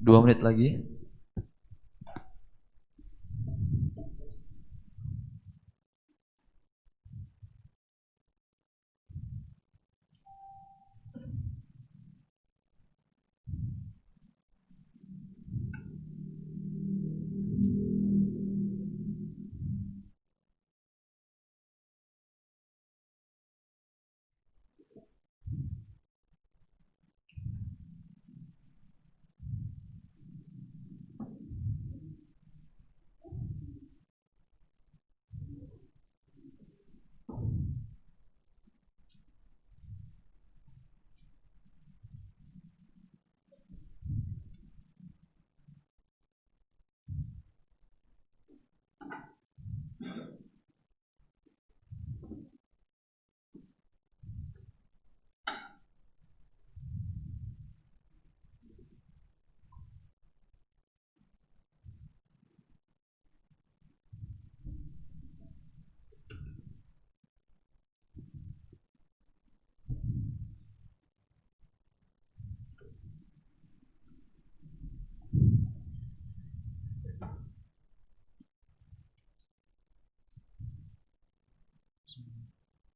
2 menit lagi.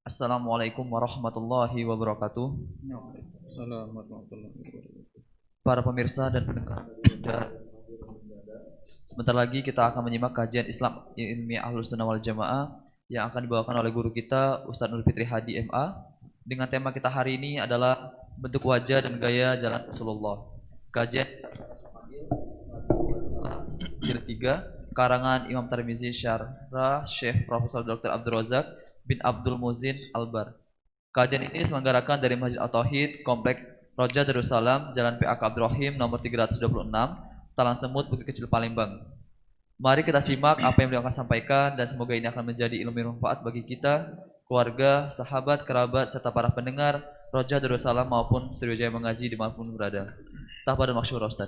Assalamualaikum warahmatullahi wabarakatuh. Assalamualaikum warahmatullahi wabarakatuh. Para pemirsa dan pendengar, sebentar lagi kita akan menyimak kajian Islam Ilmiah Ahlus Sunnah wal Jamaah yang akan dibawakan oleh guru kita Ustadz Nur Fitri Hadi MA. Dengan tema kita hari ini adalah bentuk wajah dan gaya jalan Rasulullah. Kajian jilid 3 karangan Imam Tirmizi Syarah Syekh Profesor Dr. Abdul Razak bin Abdul Muzin Albar. Kajian ini diselenggarakan dari Masjid At-Tauhid, Komplek Roja Darussalam, Jalan PAK Abdurrahim, nomor 326, Talang Semut, Bukit Kecil, Palembang. Mari kita simak apa yang beliau akan sampaikan dan semoga ini akan menjadi ilmu bermanfaat bagi kita, keluarga, sahabat, kerabat, serta para pendengar Roja Darussalam maupun Sriwijaya Mengaji dimanapun berada. Tahbad dan masyhur Ustaz.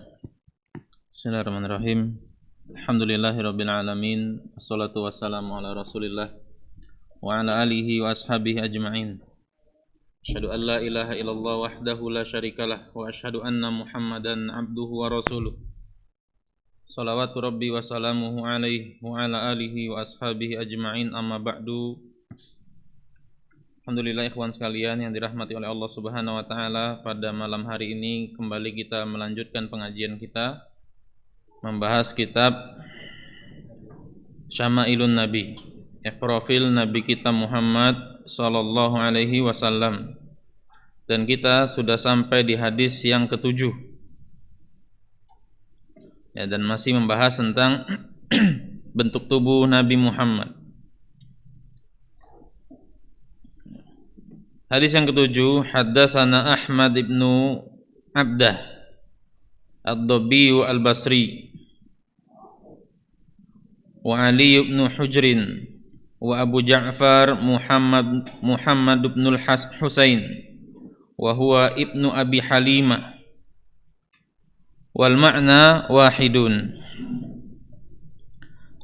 Bismillahirrahmanirrahim. Alhamdulillahirabbil alamin. Wassalatu wassalamu ala Rasulillah wa ala alihi wa ashabihi ajma'in. Asyhadu an la ilaha illallah wahdahu la syarikalah wa asyhadu anna Muhammadan abduhu wa rasuluh. Shalawatu rabbi wa salamuhu alaihi wa ala alihi wa ashabihi ajma'in, amma ba'du. Alhamdulillah ikhwan sekalian yang dirahmati oleh Allah Subhanahu wa taala, pada malam hari ini kembali kita melanjutkan pengajian kita membahas kitab Syama'ilun Nabi, profil Nabi kita Muhammad sallallahu alaihi wasallam. Dan kita sudah sampai di hadis yang ke-7. Ya, dan masih membahas tentang bentuk tubuh Nabi Muhammad. Hadis yang ke-7, haddatsana Ahmad ibnu Abdah Ad-Dabbi Al-Basri wa Ali ibn Hujrin wa Abu Ja'far Muhammad ibn al-Husain wa huwa ibnu Abi Halimah wal ma'na wahidun.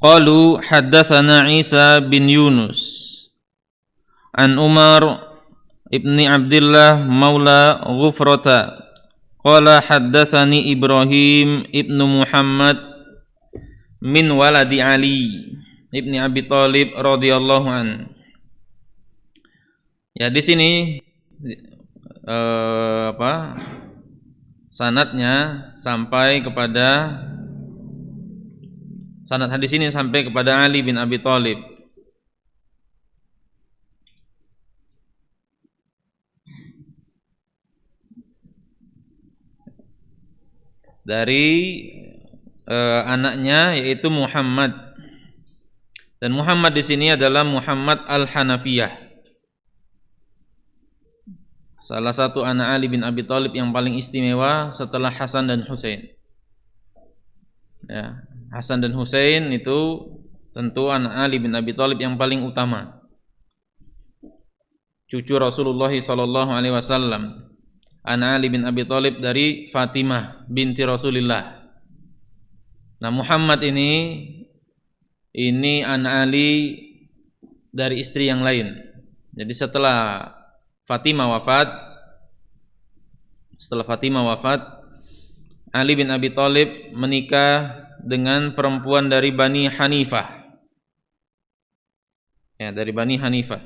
Qalu haddatsana Isa bin Yunus an Umar ibni Abdullah maula Ghufrata qala haddatsani Ibrahim ibnu Muhammad min waladi Ali ibni Abi Thalib radhiyallahu an. Ya, di sini sanadnya sampai kepada sanad hadis ini sampai kepada Ali bin Abi Thalib. Dari anaknya yaitu Muhammad. Dan Muhammad di sini adalah Muhammad Al-Hanafiyah. Salah satu anak Ali bin Abi Thalib yang paling istimewa setelah Hasan dan Husain. Ya, Hasan dan Husain itu tentu anak Ali bin Abi Thalib yang paling utama. Cucu Rasulullah sallallahu alaihi wasallam. Anak Ali bin Abi Thalib dari Fatimah binti Rasulullah. Nah, Muhammad ini anak Ali dari istri yang lain. Jadi setelah Fatimah wafat, Ali bin Abi Thalib menikah dengan perempuan dari Bani Hanifah. Ya, dari Bani Hanifah.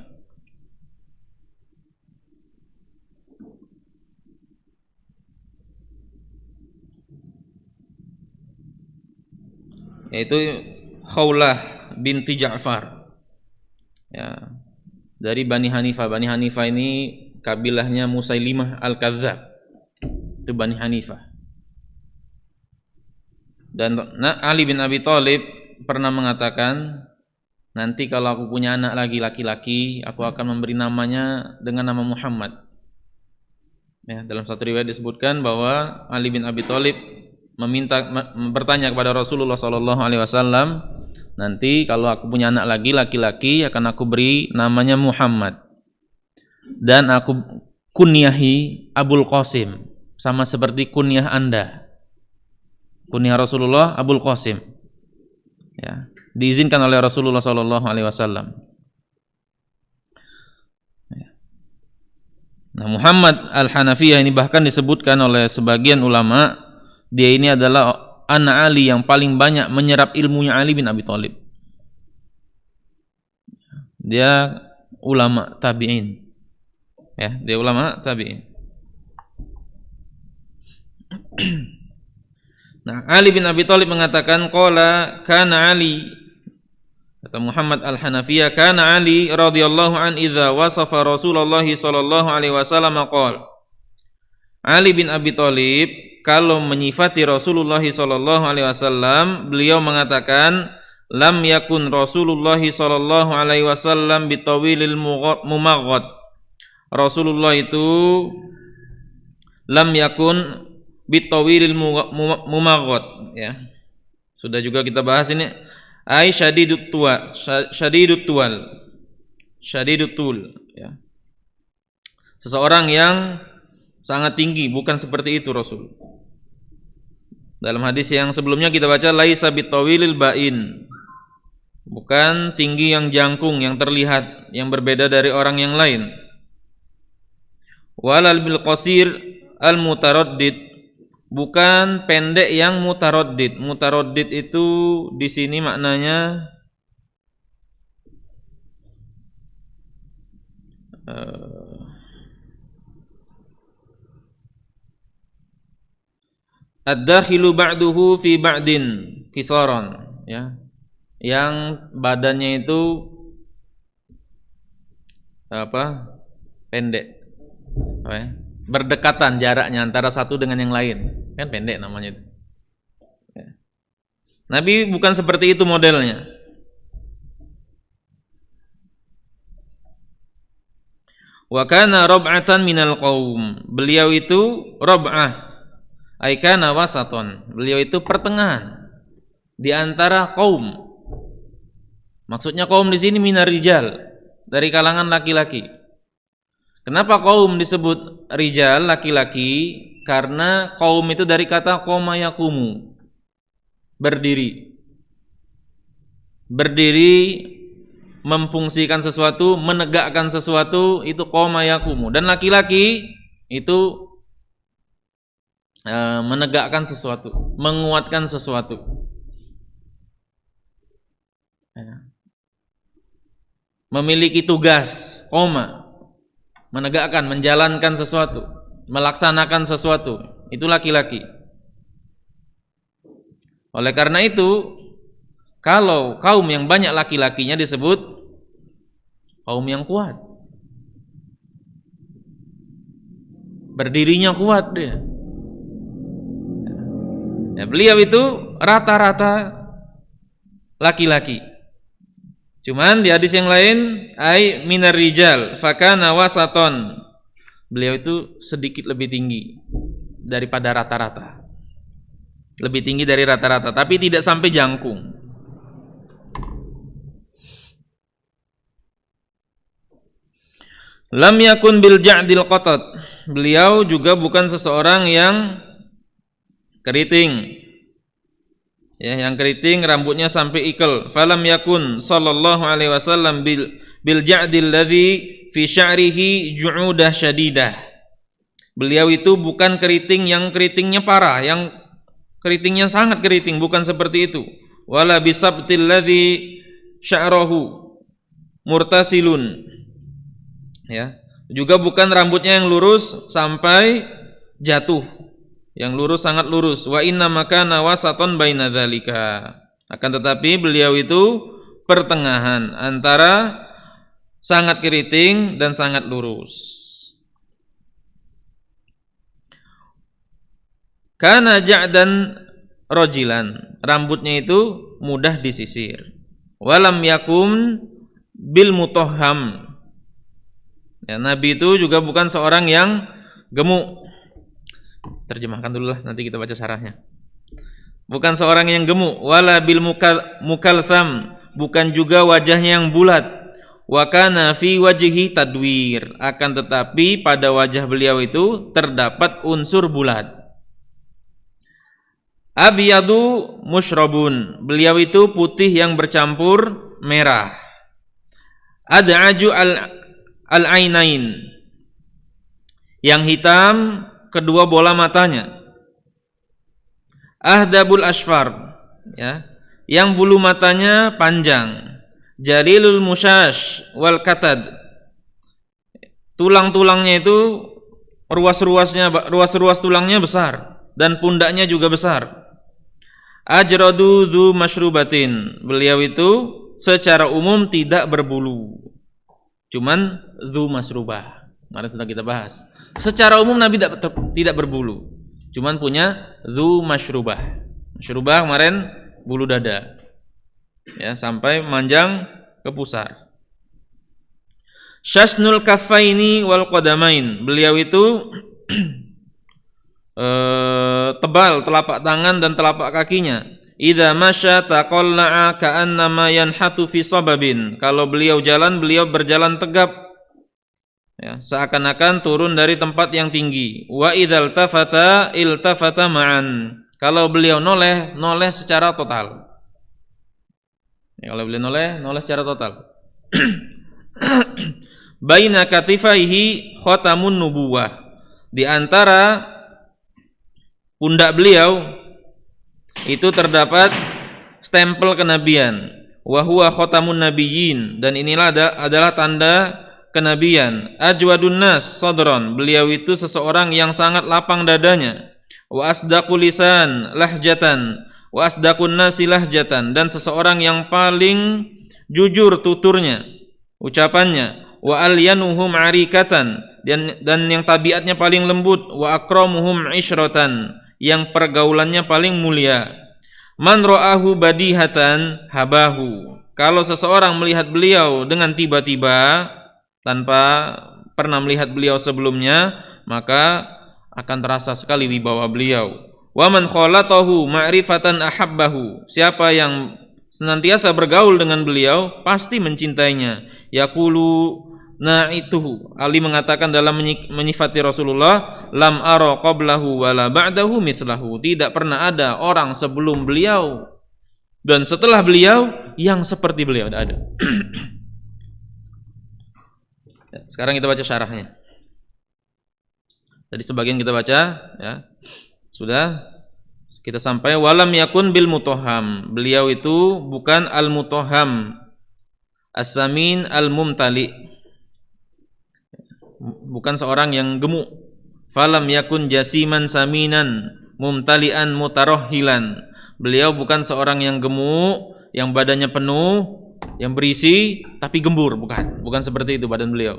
Yaitu Khawlah binti Ja'far. Ya, dari Bani Hanifah. Bani Hanifah ini kabilahnya Musailimah Al-Kadzdzab. Itu Bani Hanifah. Dan Ali bin Abi Thalib pernah mengatakan, nanti kalau aku punya anak lagi laki-laki, aku akan memberi namanya dengan nama Muhammad. Ya, dalam satu riwayat disebutkan bahwa Ali bin Abi Thalib bertanya kepada Rasulullah SAW, nanti kalau aku punya anak lagi laki-laki akan aku beri namanya Muhammad, dan aku kunyahi Abul Qasim, sama seperti kunyah Anda. Kunyah Rasulullah Abul Qasim. Ya, diizinkan oleh Rasulullah SAW. Nah, Muhammad Al-Hanafiyah ini bahkan disebutkan oleh sebagian ulama, dia ini adalah anak Ali yang paling banyak menyerap ilmunya Ali bin Abi Thalib. Dia ulama tabi'in. Ya, dia ulama tabi'in. Nah, Ali bin Abi Thalib mengatakan, qala kana Ali, kata Muhammad Al-Hanafiyah, kana Ali radhiyallahu an idza wasafa Rasulullah sallallahu alaihi wasallam qala. Ali bin Abi Thalib kalau menyifati Rasulullah sallallahu alaihi wasallam, beliau mengatakan, lam yakun Rasulullah sallallahu alaihi wasallam bitawilil mumaghad. Rasulullah itu lam yakun bitawilil mumaghad, ya. Sudah juga kita bahas ini. Ai syadidut tul, ya. Seseorang yang sangat tinggi, bukan seperti itu Rasul. Dalam hadis yang sebelumnya kita baca, laisa bitawilil ba'in, bukan tinggi yang jangkung, yang terlihat, yang berbeda dari orang yang lain. Walal bil qasir al mutaraddid, bukan pendek yang mutaraddid. Mutaraddid itu di sini maknanya ad-dakhilu ba'duhu fi ba'din kisaran, ya. Yang badannya itu pendek. Apa ya? Berdekatan jaraknya antara satu dengan yang lain, kan pendek namanya itu. Ya. Nabi bukan seperti itu modelnya. Wa kana rab'atan minal qaum, beliau itu rab'ah, ai kana wasaton, beliau itu pertengahan di antara kaum. Maksudnya kaum di sini minar rijal, dari kalangan laki-laki. Kenapa kaum disebut rijal, laki-laki? Karena kaum itu dari kata qoma yaqumu, berdiri. Berdiri, memfungsikan sesuatu, menegakkan sesuatu, itu qoma yaqumu. Dan laki-laki itu menegakkan sesuatu, menguatkan sesuatu. Memiliki tugas, qoma, menegakkan, menjalankan sesuatu, melaksanakan sesuatu, itu laki-laki. Oleh karena itu, kalau kaum yang banyak laki-lakinya disebut kaum yang kuat. Berdirinya kuat dia. Ya, beliau itu rata-rata laki-laki. Cuman di hadis yang lain, ai minar rijal fakana wasaton, beliau itu sedikit lebih tinggi daripada rata-rata, lebih tinggi dari rata-rata, tapi tidak sampai jangkung. Lam yakun bil ja'dil qatat, beliau juga bukan seseorang yang keriting, ya, yang keriting rambutnya sampai ikel. Falam yakun sallallahu alaihi wasallam bil ja'dil ladzi fi sya'rihi ju'udah syadidah. Beliau itu bukan keriting yang keritingnya parah, yang keritingnya sangat keriting, bukan seperti itu. Wala bisabtil ladzi sya'rahu murtasilun. Ya. Juga bukan rambutnya yang lurus sampai jatuh. Yang lurus sangat lurus. Wa inna makana wasatan baina dzalika. Akan tetapi beliau itu pertengahan antara sangat keriting dan sangat lurus. Kana ja'dan rojilan, rambutnya itu mudah disisir. Walam yakum bil mutoham. Ya, Nabi itu juga bukan seorang yang gemuk. Terjemahkan dulu lah, nanti kita baca syarahnya. Bukan seorang yang gemuk. Wala bil mukaltham, bukan juga wajahnya yang bulat. Wa kana fi wajhi tadwir, akan tetapi pada wajah beliau itu terdapat unsur bulat. Abiyadu musyrabun, beliau itu putih yang bercampur merah. Ad'aju al-ainain, yang hitam kedua bola matanya. Ahdabul asfar, ya, yang bulu matanya panjang. Jalilul musyash wal katad, tulang-tulangnya itu ruas-ruas tulangnya besar dan pundaknya juga besar. Ajradu dzu masyrubatin, beliau itu secara umum tidak berbulu, cuman dzu masrubah. Kemarin sudah kita bahas. Secara umum Nabi tidak berbulu, cuman punya dzu masyrubah. Masyrubah kemarin bulu dada, ya, sampai manjang ke pusar. Syasnul kaffaini wal qadamain, beliau itu tebal telapak tangan dan telapak kakinya. Idza masya taqalla'a ka'annama yanhatu fi sababin, kalau beliau jalan, beliau berjalan tegap, ya, seakan-akan turun dari tempat yang tinggi. Wa idzal tafata iltafata ma'an, kalau beliau noleh secara total. Ya, kalau beliau noleh secara total. Baina katifaihi khatamun nubuwah, di antara pundak beliau itu terdapat stempel kenabian. Wa huwa khatamun nabiyyin, dan inilah adalah tanda kenabian. Ajwadun nas sadran, beliau itu seseorang yang sangat lapang dadanya. Wa asdaqul lisan lahjatan, wa asdaqun nasi lahjatan, dan seseorang yang paling jujur tuturnya, ucapannya. Wa alyanuhum arikatan, dan yang tabiatnya paling lembut. Wa akramuhum isyratan, yang pergaulannya paling mulia. Man ra'ahu badihatan habahu, kalau seseorang melihat beliau dengan tiba-tiba tanpa pernah melihat beliau sebelumnya, maka akan terasa sekali wibawa beliau. Wa man khalatahu ma'rifatan ahabbahu, siapa yang senantiasa bergaul dengan beliau pasti mencintainya. Yaqulu na'ituhu, Ali mengatakan dalam menyifati Rasulullah, lam ara qablahu wala ba'dahu mithlahu, tidak pernah ada orang sebelum beliau dan setelah beliau yang seperti beliau, tidak ada. Sekarang kita baca syarahnya. Tadi sebagian kita baca, ya. Sudah kita sampai walam yakun bil mutoham, beliau itu bukan al mutoham as-samin al mumtali, bukan seorang yang gemuk. Falam yakun jasiman saminan mumtalian mutarohilan, beliau bukan seorang yang gemuk, yang badannya penuh, yang berisi tapi gembur, bukan seperti itu badan beliau.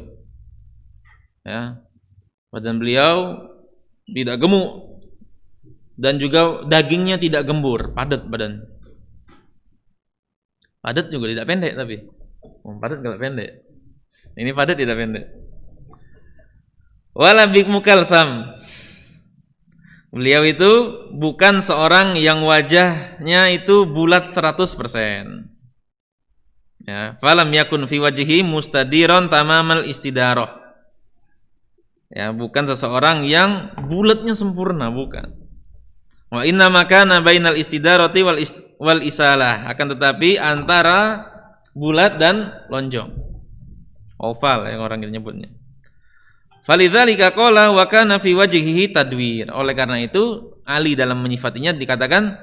Ya, badan beliau tidak gemuk dan juga dagingnya tidak gembur, padat badan. Padat juga tidak pendek, tapi padat tidak pendek. Ini padat tidak pendek. Wala bik mukaltham, beliau itu bukan seorang yang wajahnya itu bulat 100%. Ya, falam yakun fi wajhihi mustadiron tamamal istidarah. Ya, bukan seseorang yang bulatnya sempurna, bukan. Wa inna makana bainal istidarati wal isalah, akan tetapi antara bulat dan lonjong, oval yang orang nyebutnya. Falidzalika qala wa kana fi wajhihi tadwir. Oleh karena itu Ali dalam menyifatinya dikatakan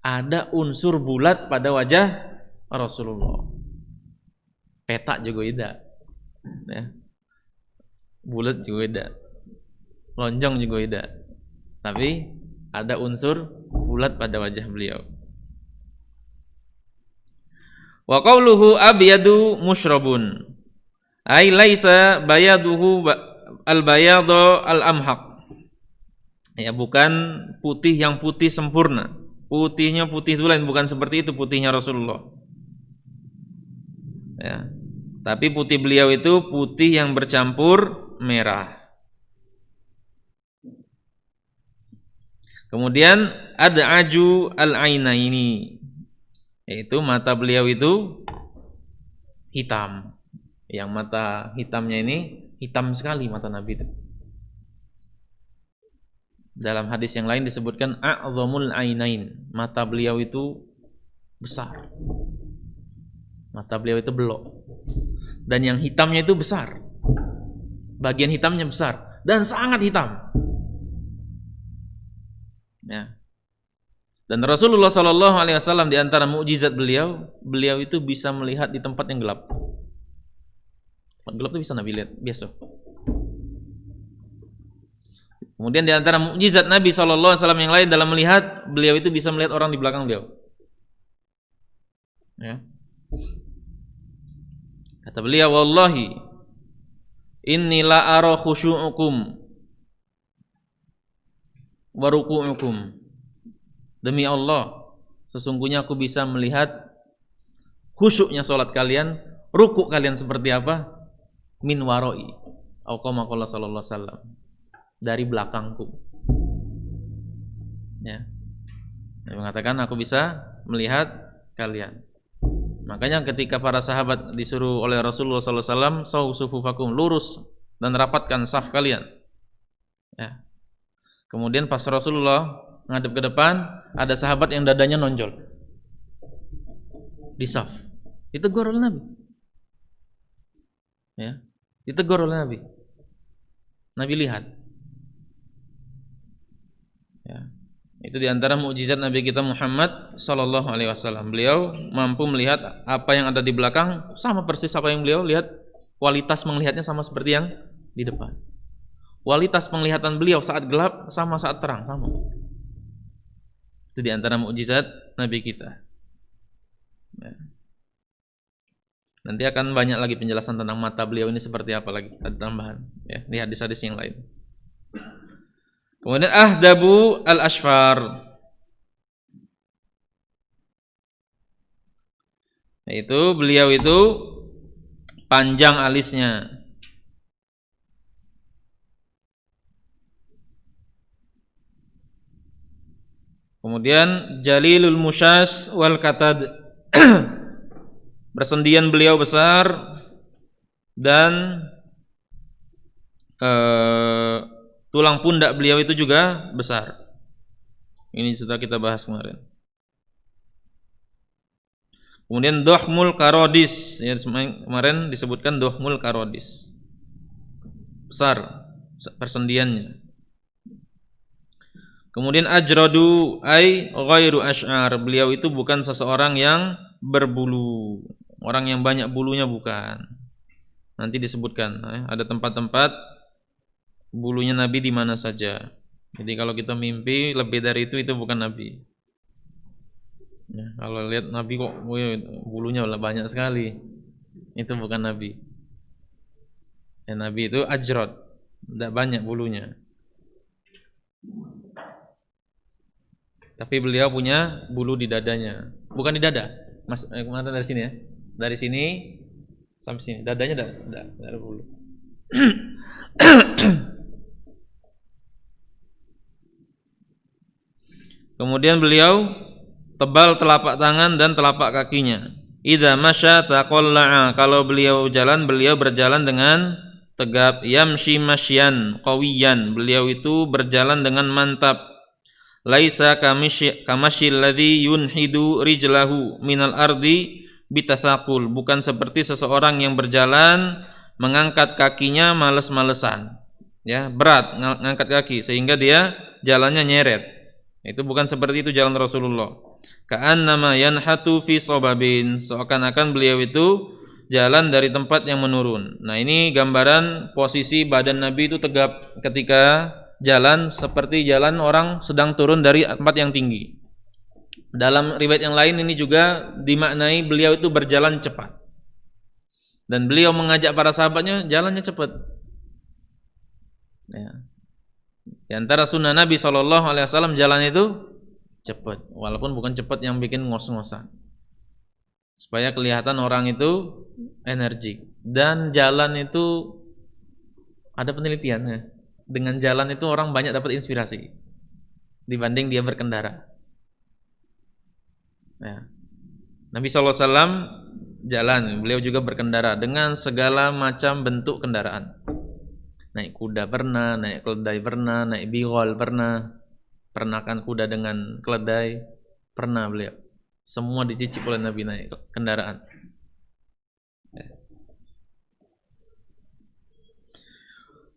ada unsur bulat pada wajah Rasulullah. Petak juga tidak. Ya. Bulat juga tidak. Lonjong juga tidak. Tapi ada unsur bulat pada wajah beliau. Wa qawluhu abyadu musyrabun. Ai laisa bayaduhu al-bayadu al-amhaq. Ya, bukan putih yang putih sempurna. Putihnya putih tulen, bukan seperti itu putihnya Rasulullah. Ya. Tapi putih beliau itu putih yang bercampur merah. Kemudian ada aju al-ainaini, yaitu mata beliau itu hitam. Yang mata hitamnya ini hitam sekali mata Nabi itu. Dalam hadis yang lain disebutkan a'zamul ainain, mata beliau itu besar. Mata beliau itu belok. Dan yang hitamnya itu besar. Bagian hitamnya besar dan sangat hitam. Ya. Dan Rasulullah Shallallahu Alaihi Wasallam di antara mukjizat beliau itu bisa melihat di tempat yang gelap. Tempat gelap itu bisa Nabi lihat biasa. Kemudian di antara mukjizat Nabi Shallallahu Alaihi Wasallam yang lain dalam melihat, beliau itu bisa melihat orang di belakang beliau. Ya. Kata beliau, wallahi inni la ara khusyu'ukum wa ruku'ukum. Demi Allah, sesungguhnya aku bisa melihat khusyuknya salat kalian, rukuk kalian seperti apa? Min waroi. Au kama qala sallallahu alaihi wasallam. Dari belakangku. Ya. Dia mengatakan aku bisa melihat kalian. Makanya ketika para sahabat disuruh oleh Rasulullah sallallahu alaihi wasallam, "Saw sufufakum", lurus dan rapatkan saf kalian. Ya. Kemudian pas Rasulullah ngadep ke depan, ada sahabat yang dadanya nonjol di saf. Ditegur oleh Nabi. Ya. Ditegur oleh Nabi. Nabi lihat. Ya. Itu diantara mukjizat Nabi kita Muhammad Sallallahu Alaihi Wasallam. Beliau mampu melihat apa yang ada di belakang sama persis apa yang beliau lihat. Kualitas melihatnya sama seperti yang di depan. Kualitas penglihatan beliau saat gelap sama saat terang sama. Itu diantara mukjizat Nabi kita. Ya. Nanti akan banyak lagi penjelasan tentang mata beliau ini seperti apa lagi, ada tambahan ya di hadis-hadis yang lain. Kemudian ahdabu al-ashfar, yaitu beliau itu panjang alisnya. Kemudian jalilul musyas wal katad, persendian beliau besar dan tulang pundak beliau itu juga besar. Ini sudah kita bahas kemarin. Kemudian dohmul karodis, ya, kemarin disebutkan dohmul karodis, besar persendiannya. Kemudian ajradu ay ghairu ash'ar, beliau itu bukan seseorang yang berbulu, orang yang banyak bulunya bukan. Nanti disebutkan ada tempat-tempat bulunya Nabi di mana saja. Jadi kalau kita mimpi lebih dari itu bukan Nabi. Ya, kalau lihat Nabi kok bulunya banyak sekali, itu bukan Nabi. Ya, Nabi itu ajrad, tidak banyak bulunya. Tapi beliau punya bulu di dadanya, bukan di dada. Mas, kemana dari sini ya? Dari sini sampai sini, dadanya tidak ada bulu. Kemudian beliau tebal telapak tangan dan telapak kakinya. Idza masya taqalla'a, kalau beliau jalan, beliau berjalan dengan tegap. Yamshi masyan qawiyan, beliau itu berjalan dengan mantap. Laisa kamashil ladzi yunhidu rijlahu minal ardi bitathaqul, bukan seperti seseorang yang berjalan mengangkat kakinya males-malesan. Ya, berat ngangkat kaki sehingga dia jalannya nyeret. Itu bukan seperti itu jalan Rasulullah. Ka'annama yanhatu fi sababin, seakan-akan beliau itu jalan dari tempat yang menurun. Nah, ini gambaran posisi badan Nabi itu tegap ketika jalan seperti jalan orang sedang turun dari tempat yang tinggi. Dalam riwayat yang lain ini juga dimaknai beliau itu berjalan cepat. Dan beliau mengajak para sahabatnya jalannya cepat. Ya. Di antara sunnah Nabi SAW jalan itu cepat, walaupun bukan cepat yang bikin ngos-ngosan, supaya kelihatan orang itu energik. Dan jalan itu ada penelitiannya. Dengan jalan itu orang banyak dapat inspirasi dibanding dia berkendara. Ya. Nabi SAW jalan, beliau juga berkendara dengan segala macam bentuk kendaraan. Naik kuda pernah, naik keledai pernah, naik bighal pernah, pernakan kuda dengan keledai pernah beliau. Semua dicicip oleh Nabi naik kendaraan.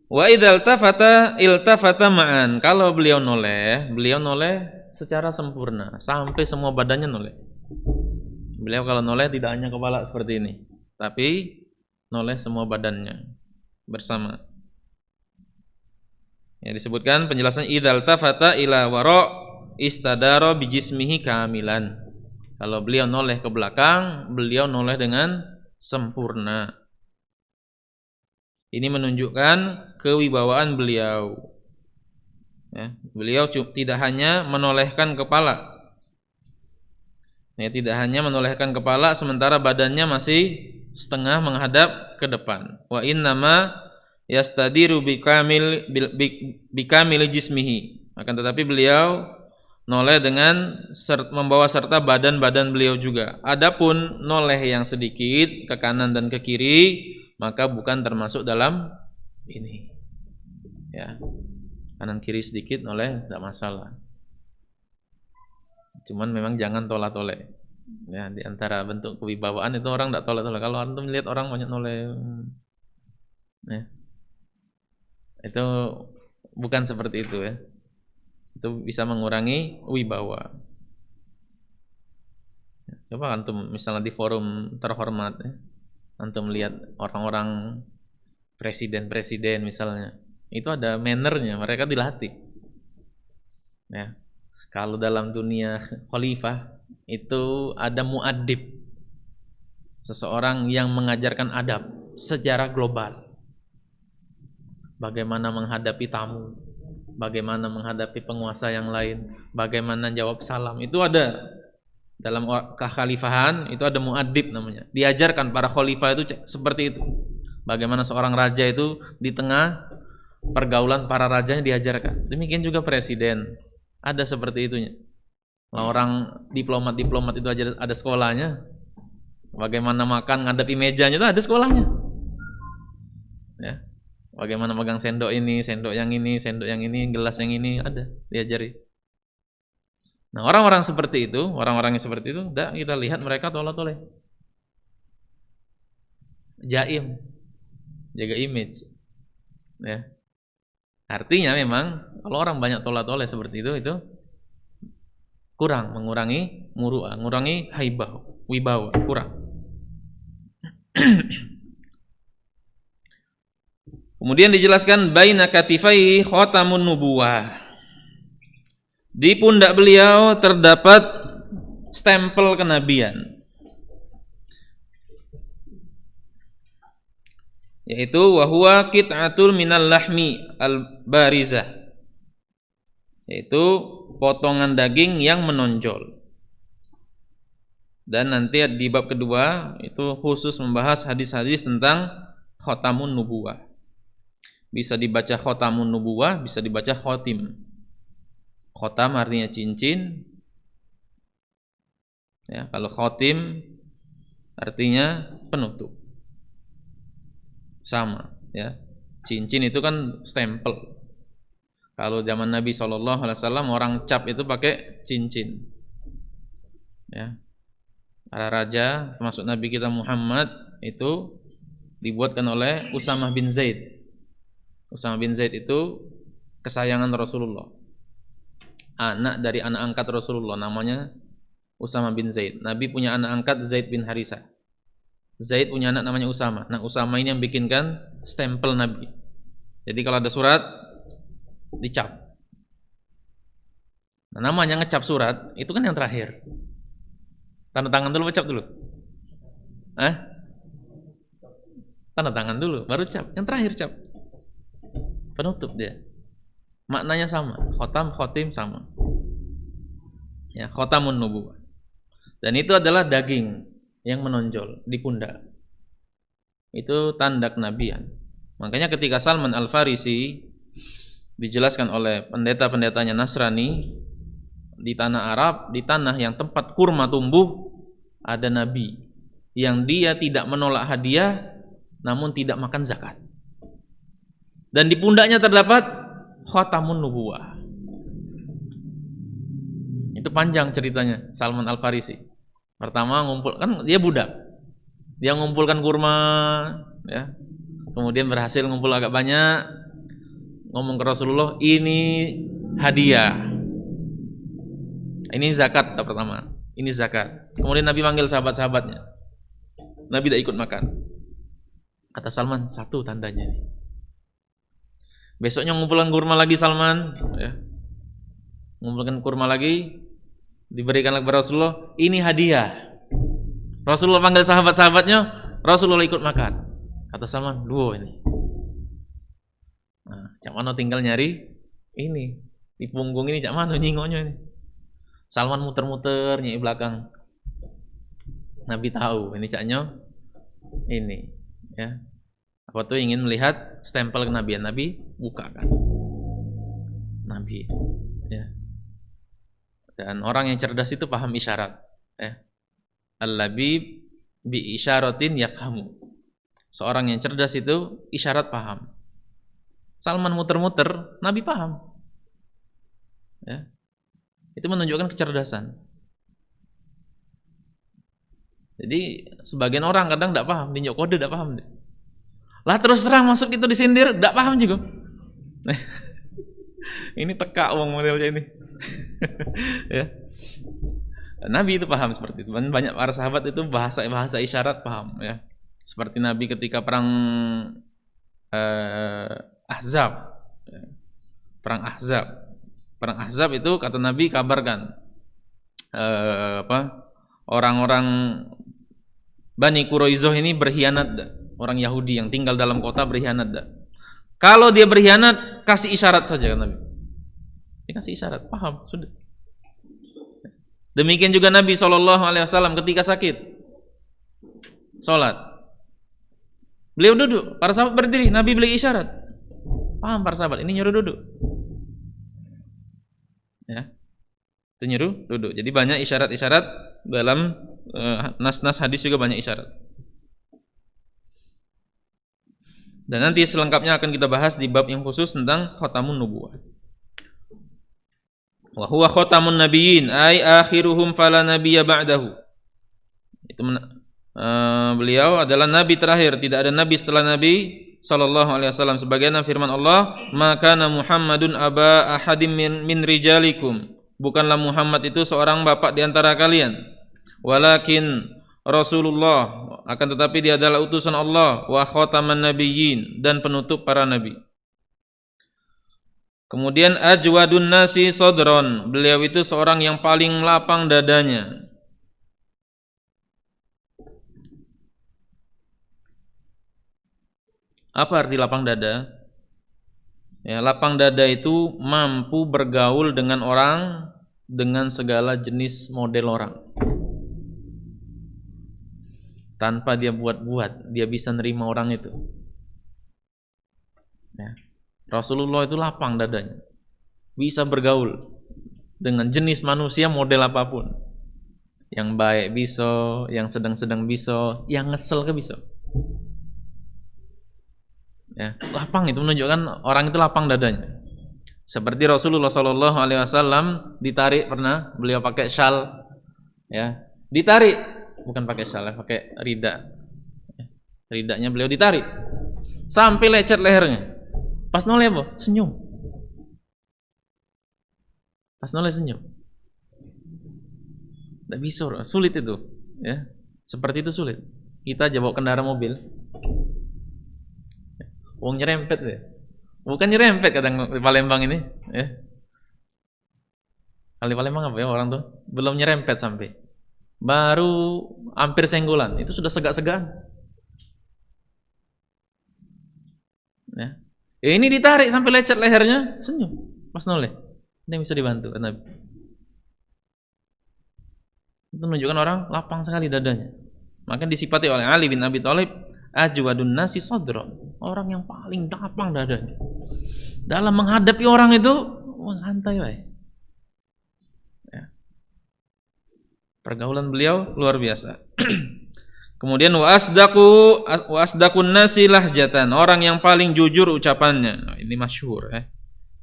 Wa idzal tafata iltafata ma'an. Kalau beliau noleh secara sempurna sampai semua badannya noleh. Beliau kalau noleh tidak hanya kepala seperti ini, tapi noleh semua badannya bersama. Ya, disebutkan penjelasan idzal tafata ila wara istadara bi jismihi kamilan. Kalau beliau noleh ke belakang, beliau noleh dengan sempurna. Ini menunjukkan kewibawaan beliau. Ya, beliau tidak hanya menolehkan kepala. Ya, tidak hanya menolehkan kepala sementara badannya masih setengah menghadap ke depan. Wa innama yastadiru bikamil jismihi. Akan tetapi beliau noleh dengan membawa serta badan-badan beliau juga. Adapun noleh yang sedikit ke kanan dan ke kiri maka bukan termasuk dalam ini. Ya. Kanan kiri sedikit noleh tidak masalah. Cuman memang jangan tolak-tolak. Ya, di antara bentuk kewibawaan itu orang tidak tolak-tolak. Kalau antum melihat orang banyak noleh, ya, itu bukan seperti itu ya. Itu bisa mengurangi wibawa. Coba antum misalnya di forum terhormat ya, antum lihat orang-orang presiden-presiden misalnya, itu ada mannernya, mereka dilatih. Ya. Kalau dalam dunia khalifah itu ada muadib, seseorang yang mengajarkan adab secara global. Bagaimana menghadapi tamu, bagaimana menghadapi penguasa yang lain, bagaimana jawab salam. Itu ada dalam kekhalifahan, itu ada muadib namanya. Diajarkan para khalifah itu seperti itu. Bagaimana seorang raja itu di tengah pergaulan para rajanya diajarkan. Demikian juga presiden. Ada seperti itunya. Orang diplomat itu aja ada sekolahnya. Bagaimana makan ngadepi mejanya itu ada sekolahnya. Ya. Bagaimana megang sendok ini, sendok yang ini, sendok yang ini, gelas yang ini ada diajari. Nah, orang-orang seperti itu, orang-orang yang seperti itu, enggak kita lihat mereka tolak-toleh. Jaim. Jaga image. Ya. Artinya memang kalau orang banyak tolak-toleh seperti itu kurang, mengurangi muru'ah, mengurangi haibah, wibawa, kurang. Kemudian dijelaskan baina katifai khatamun nubuwah. Di pundak beliau terdapat stempel kenabian, yaitu wahwa qit'atul minal lahmi al-barizah, yaitu potongan daging yang menonjol. Dan nanti di bab kedua itu khusus membahas hadis-hadis tentang khatamun nubuwah. Bisa dibaca khatamun nubuwah, bisa dibaca khotim. Khotam artinya cincin. Ya, kalau khotim artinya penutup. Sama, ya. Cincin itu kan stempel. Kalau zaman Nabi SAW orang cap itu pakai cincin. Ya. Para raja termasuk Nabi kita Muhammad itu dibuatkan oleh Usamah bin Zaid. Usama bin Zaid itu kesayangan Rasulullah. Anak dari anak angkat Rasulullah, namanya Usama bin Zaid. Nabi punya anak angkat Zaid bin Harisah. Zaid punya anak namanya Usama. Nah, Usama ini yang bikinkan stempel Nabi. Jadi kalau ada surat dicap. Nah, namanya ngecap surat itu kan yang terakhir. Tanda tangan dulu, cap dulu. Tanda tangan dulu, baru cap. Yang terakhir cap. Penutup dia. Maknanya sama. Khotam, khotim sama. Ya, khotamun nubuwah. Dan itu adalah daging yang menonjol di pundak. Itu tanda kenabian. Makanya ketika Salman Al-Farisi dijelaskan oleh pendeta-pendetanya Nasrani, di tanah Arab, di tanah yang tempat kurma tumbuh, ada nabi yang dia tidak menolak hadiah namun tidak makan zakat. Dan di pundaknya terdapat khatamun nubuwah. Itu panjang ceritanya Salman Al-Farisi. Pertama ngumpul, kan dia budak. Dia ngumpulkan kurma, ya. Kemudian berhasil ngumpul agak banyak. Ngomong ke Rasulullah, ini hadiah. Ini zakat pertama. Ini zakat. Kemudian Nabi manggil sahabat-sahabatnya. Nabi tidak ikut makan. Kata Salman, satu tandanya nih. Besoknya ngumpulkan kurma lagi Salman, ya. Ngumpulkan kurma lagi, diberikan kepada Rasulullah, ini hadiah. Rasulullah panggil sahabat-sahabatnya, Rasulullah ikut makan. Kata Salman, duh ini. Nah, cak mana tinggal nyari ini di punggung ini, cak mana nyingonya ini. Salman muter-muter nyai belakang. Nabi tahu ini caknya ini, ya. Apa tuh ingin melihat stempel kenabian. Nabi buka kan. Nabi, ya. Dan orang yang cerdas itu paham isyarat, ya. Al-labib bi isyaratin yafhamu. Seorang yang cerdas itu isyarat paham. Salman muter-muter, Nabi paham. Ya. Itu menunjukkan kecerdasan. Jadi sebagian orang kadang tidak paham, tinjau kode tidak paham. Lah terus terang masuk itu disindir, tidak paham juga. Ini teka uang modelnya ini. Ya. Nabi itu paham seperti itu. Banyak para sahabat itu bahasa isyarat paham, ya. Seperti Nabi ketika perang Ahzab. Perang Ahzab. Perang Ahzab itu kata Nabi kabarkan orang-orang Bani Quraizoh ini berkhianat. Orang Yahudi yang tinggal dalam kota berkhianat. Kalau dia berkhianat, kasih isyarat saja kan Nabi. Dia kasih isyarat, paham, sudah. Demikian juga Nabi SAW ketika sakit sholat, beliau duduk, para sahabat berdiri, Nabi beli isyarat. Paham para sahabat, ini nyuruh duduk. Ya. Itu nyuruh duduk. Jadi banyak isyarat-isyarat dalam nas-nas hadis juga banyak isyarat. Dan nanti selengkapnya akan kita bahas di bab yang khusus tentang khatamun nubuwah. Wa huwa khatamun nabiyyin ay akhiruhum fala nabiyya ba'dahu. Itu beliau adalah nabi terakhir, tidak ada nabi setelah Nabi sallallahu alaihi wasallam. Sebagaimana firman Allah, "Maka Muhammadun aba ahadim min rijalikum." Bukanlah Muhammad itu seorang bapak di antara kalian. Walakin Rasulullah, akan tetapi dia adalah utusan Allah, wa khataman nabiyyin, dan penutup para nabi. Kemudian ajwadun nasi sodron, beliau itu seorang yang paling lapang dadanya. Apa arti lapang dada? Ya, lapang dada itu mampu bergaul dengan orang dengan segala jenis model orang. Tanpa dia buat-buat, dia bisa nerima orang itu. Ya. Rasulullah itu lapang dadanya, bisa bergaul dengan jenis manusia model apapun. Yang baik bisa, yang sedang-sedang bisa, yang ngesel ke bisa. Ya, lapang itu menunjukkan orang itu lapang dadanya. Seperti Rasulullah SAW ditarik pernah, beliau pakai syal, ya, ditarik, bukan pakai syal, pakai rida. Ridanya beliau ditarik sampai lecet lehernya. Pas noleh apa? Senyum. Pas noleh senyum. Tidak bisa, sulit itu. Ya, seperti itu sulit. Kita aja bawa kendaraan mobil, wong nyerempet ya. Bukan nyerempet kadang di Palembang ini. Ya. Kali Palembang apa ya orang tuh? Belum nyerempet sampai. Baru hampir senggolan. Itu sudah segak-segan. Ya. Ini ditarik sampai lecet lehernya, senyum. Pas noleh. Ini bisa dibantu Nabi. Itu menunjukkan orang lapang sekali dadanya. Maka disifati oleh Ali bin Abi Thalib ajwadun nasi sadra, orang yang paling lapang dadanya. Dalam menghadapi orang itu santai wae. Ya. Pergaulan beliau luar biasa. Kemudian wa asdaqun nasi lahjatan, orang yang paling jujur ucapannya. Nah, ini masyhur ya.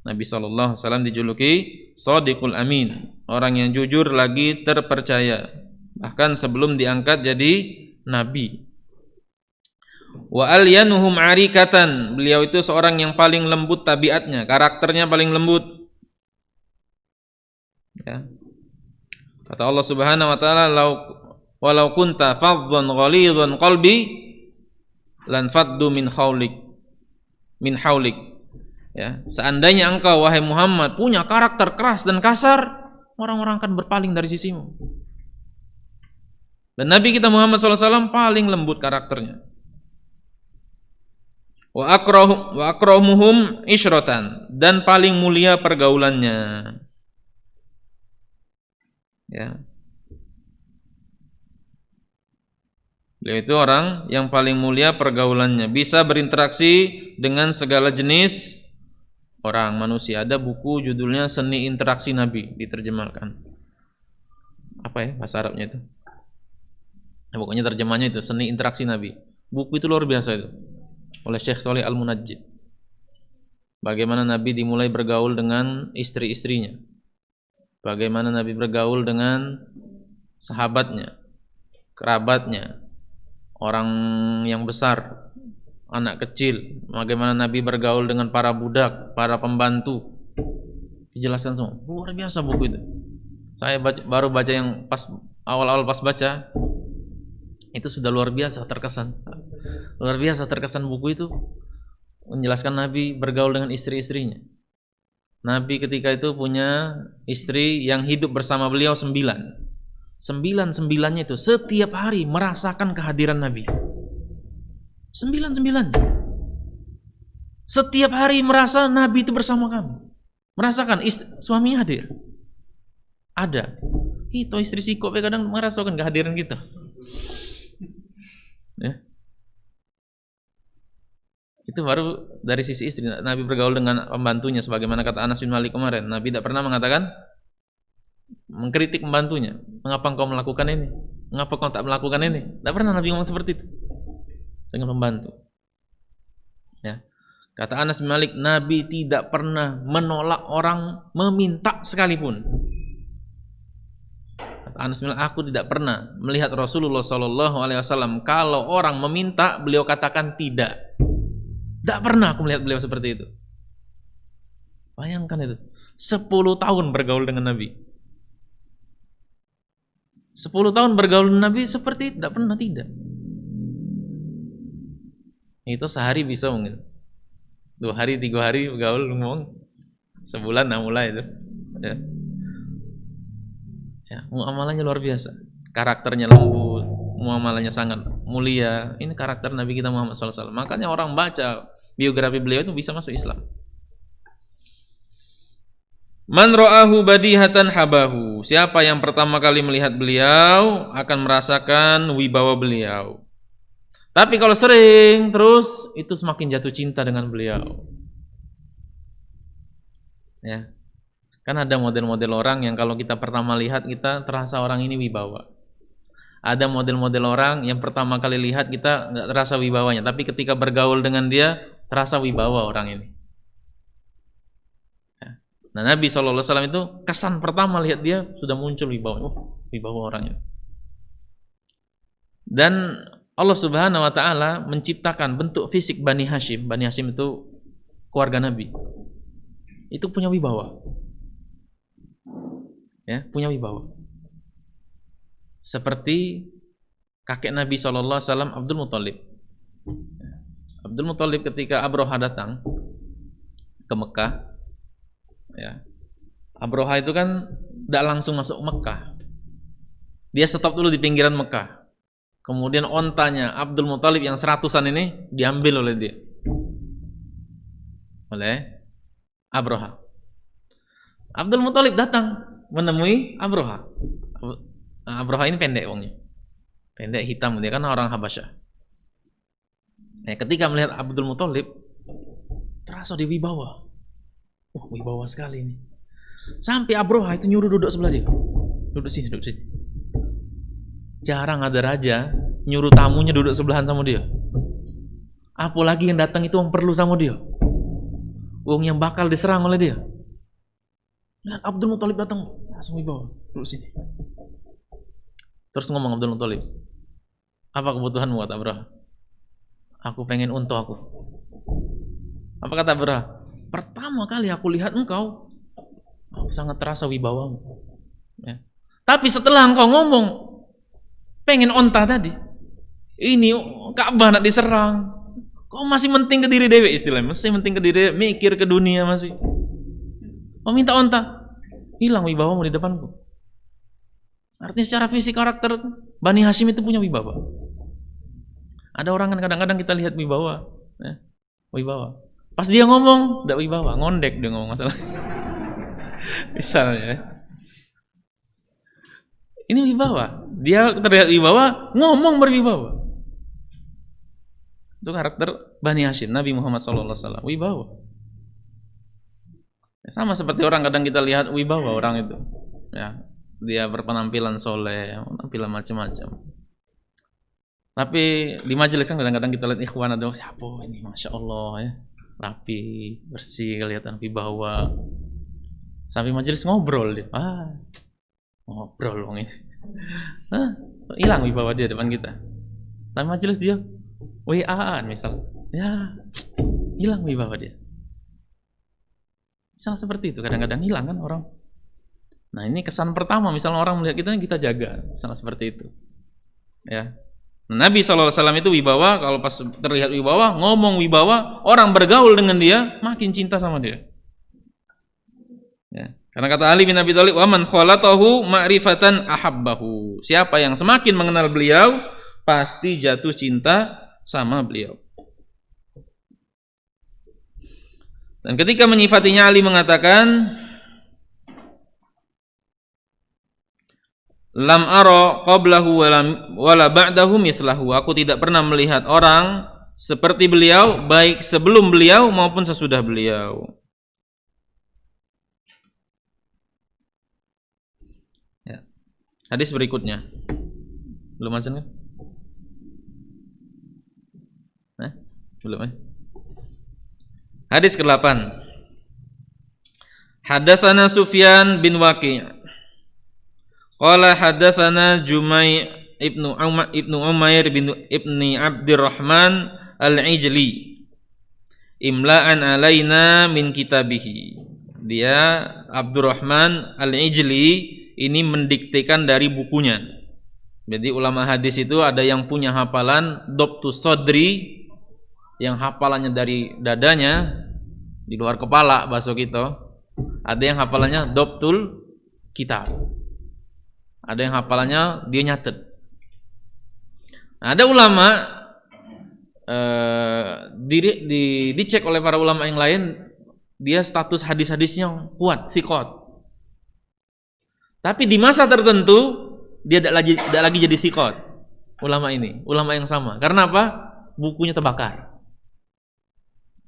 Nabi SAW dijuluki Shadiqul Amin, orang yang jujur lagi terpercaya, bahkan sebelum diangkat jadi Nabi. Wa alyanuhum arikatan, beliau itu seorang yang paling lembut tabiatnya, karakternya paling lembut. Ya. Kata Allah Subhanahu wa taala, walau kunta faddan ghalidhan qalbi lan faddu min haulik. Ya, seandainya engkau wahai Muhammad punya karakter keras dan kasar, orang-orang akan berpaling dari sisimu. Dan Nabi kita Muhammad SAW paling lembut karakternya. Wa akramuhum isyratan, dan paling mulia pergaulannya. Ya. Beliau itu orang yang paling mulia pergaulannya, bisa berinteraksi dengan segala jenis orang, manusia. Ada buku judulnya Seni Interaksi Nabi, diterjemahkan. Apa ya bahasa Arabnya itu? Nah, pokoknya terjemahnya itu Seni Interaksi Nabi. Buku itu luar biasa itu, oleh Syekh Shalih Al-Munajjid. Bagaimana Nabi dimulai bergaul dengan istri-istrinya, bagaimana Nabi bergaul dengan sahabatnya, kerabatnya, orang yang besar, anak kecil, bagaimana Nabi bergaul dengan para budak, para pembantu. Dijelaskan semua. Luar biasa buku itu. Saya baru baca yang pas awal-awal pas baca, itu sudah luar biasa terkesan. Luar biasa terkesan buku itu, menjelaskan Nabi bergaul dengan istri-istrinya. Nabi ketika itu punya istri yang hidup bersama beliau 9. 9-9-nya itu setiap hari merasakan kehadiran Nabi. 9-9. Setiap hari merasa Nabi itu bersama kami. Merasakan suaminya hadir. Ada. Kita istri sikop kadang merasakan kehadiran kita. Ya. Itu baru dari sisi istri. Nabi bergaul dengan pembantunya, sebagaimana kata Anas bin Malik kemarin. Nabi tidak pernah mengatakan, mengkritik pembantunya. Mengapa engkau melakukan ini? Mengapa kau tak melakukan ini? Tidak pernah Nabi ngomong seperti itu dengan pembantu. Ya. Kata Anas bin Malik, Nabi tidak pernah menolak orang meminta sekalipun. Kata Anas bin Malik, aku tidak pernah melihat Rasulullah SAW kalau orang meminta beliau katakan tidak. Tidak pernah aku melihat beliau seperti itu. Bayangkan itu, 10 tahun bergaul dengan Nabi. 10 tahun bergaul dengan Nabi seperti itu, tidak pernah tidak. Itu sehari bisa mungkin 2 hari 3 hari bergaul ngomong, sebulan mulai itu ya. Ya, muamalahnya luar biasa, karakternya lembut, muamalahnya sangat mulia. Ini karakter Nabi kita Muhammad SAW. Makanya orang baca biografi beliau itu bisa masuk Islam. Man ra'ahu badihatan habahu, siapa yang pertama kali melihat beliau akan merasakan wibawa beliau. Tapi kalau sering terus, itu semakin jatuh cinta dengan beliau. Ya. Kan ada model-model orang yang kalau kita pertama lihat kita terasa orang ini wibawa. Ada model-model orang yang pertama kali lihat kita nggak terasa wibawanya, tapi ketika bergaul dengan dia terasa wibawa orang ini. Ya. Nah, Nabi SAW itu kesan pertama lihat dia sudah muncul wibawa. Wibawa orangnya. Dan Allah Subhanahu wa taala menciptakan bentuk fisik Bani Hashim. Bani Hashim itu keluarga Nabi. Itu punya wibawa. Ya, punya wibawa. Seperti kakek Nabi SAW, Abdul Muthalib. Abdul Muthalib ketika Abroha datang ke Mekah, ya, Abroha itu kan tidak langsung masuk Mekah. Dia stop dulu di pinggiran Mekah. Kemudian ontanya Abdul Muthalib yang 100-an ini diambil oleh dia, oleh Abroha. Abdul Muthalib datang menemui Abroha. Abroha ini pendek wongnya, pendek hitam, dia kan orang Habasyah. Ketika melihat Abdul Muthalib, terasa dia wibawa. Wah, wibawa sekali ini. Sampai Abroha itu nyuruh duduk sebelah dia. Duduk sini, duduk sini. Jarang ada raja nyuruh tamunya duduk sebelahan sama dia. Apalagi yang datang itu yang perlu sama dia, wong yang bakal diserang oleh dia. Lihat Abdul Muthalib datang, langsung wibawa, duduk sini. Terus ngomong Abdul Muthalib, apa kebutuhanmu? Kata Abroha. Aku pengen unta aku. Apa kata Abroha? Pertama kali aku lihat engkau, aku sangat terasa wibawamu. Ya. Tapi setelah engkau ngomong pengen onta tadi, ini Ka'bah nak diserang, kau masih menting ke diri dewe, istilahnya masih menting ke diri, mikir ke dunia masih. Kau minta onta, hilang wibawamu di depanku. Artinya secara fisik karakter Bani Hashim itu punya wibawa. Ada orang kan kadang-kadang kita lihat wibawa, ya, wibawa. Pas dia ngomong, tidak wibawa, ngondek dia ngomong masalah. Misalnya, ini wibawa. Dia terlihat wibawa, ngomong berwibawa. Itu karakter Bani Hashim, Nabi Muhammad SAW, wibawa. Sama seperti orang kadang kita lihat wibawa orang itu, ya, dia berpenampilan soleh, penampilan macam-macam. Tapi di majelis kan kadang-kadang kita lihat ikhwan ada, siapa ini, masya Allah ya, rapi, bersih, kelihatan wibawa. Sampai majelis ngobrol dia, ngobrol dong ini, hilang wibawa dia depan kita. Sampai majelis dia WA-an misal, ya hilang wibawa dia. Misal seperti itu, kadang-kadang hilang kan orang. Nah ini kesan pertama, misalnya orang melihat kita jaga, misalnya seperti itu. Ya, Nabi SAW itu wibawa, kalau pas terlihat wibawa, ngomong wibawa, orang bergaul dengan dia, makin cinta sama dia. Ya. Karena kata Ali bin Abi Thalib, wa man khalatahu ma'rifatan ahabbahu. Siapa yang semakin mengenal beliau, pasti jatuh cinta sama beliau. Dan ketika menyifatinya, Ali mengatakan, lam ara qablahu wala ba'dahu mislahu. Aku tidak pernah melihat orang seperti beliau, baik sebelum beliau maupun sesudah beliau. Ya. Hadis berikutnya. Belum azan kan? Belum. Hadis ke-8. Hadatsana Sufyan bin Waqi'. Qala hadatsana Jumai' ibnu Umair bin ibni Abdurrahman al-Ijli. Imla'an alaina min kitabihi. Dia Abdurrahman al-Ijli ini mendiktekan dari bukunya. Jadi ulama hadis itu ada yang punya hafalan Dhabtus Sodri, yang hafalannya dari dadanya, di luar kepala bahasa kita. Ada yang hafalannya Dhabtul Kitab. Ada yang hafalannya dia nyatet. Nah, ada ulama dicek oleh para ulama yang lain, dia status hadis-hadisnya kuat, thiqat. Tapi di masa tertentu dia tidak lagi jadi thiqat. Ulama ini, ulama yang sama. Karena apa? Bukunya terbakar.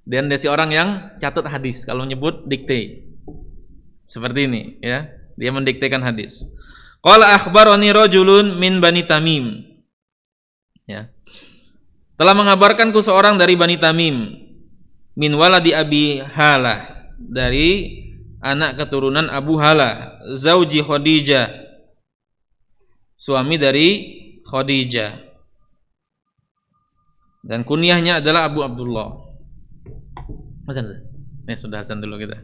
Dan dari orang yang catat hadis, kalau nyebut dikte. Seperti ini, ya. Dia mendiktekan hadis. Qala akhbarani rajulun min Bani Tamim. Ya. Telah mengabarkanku seorang dari Bani Tamim, min waladi Abi Halah, dari anak keturunan Abu Halah, zauji Khadijah, suami dari Khadijah. Dan kunyahnya adalah Abu Abdullah. Ya sudah azan dulu kita.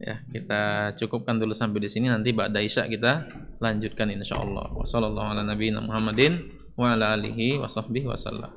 Ya, kita cukupkan dulu sampai di sini, nanti ba'da isya kita lanjutkan insyaallah. Wassallallahu ala nabiyina Muhammadin wa ala alihi wa sahbihi wasallam.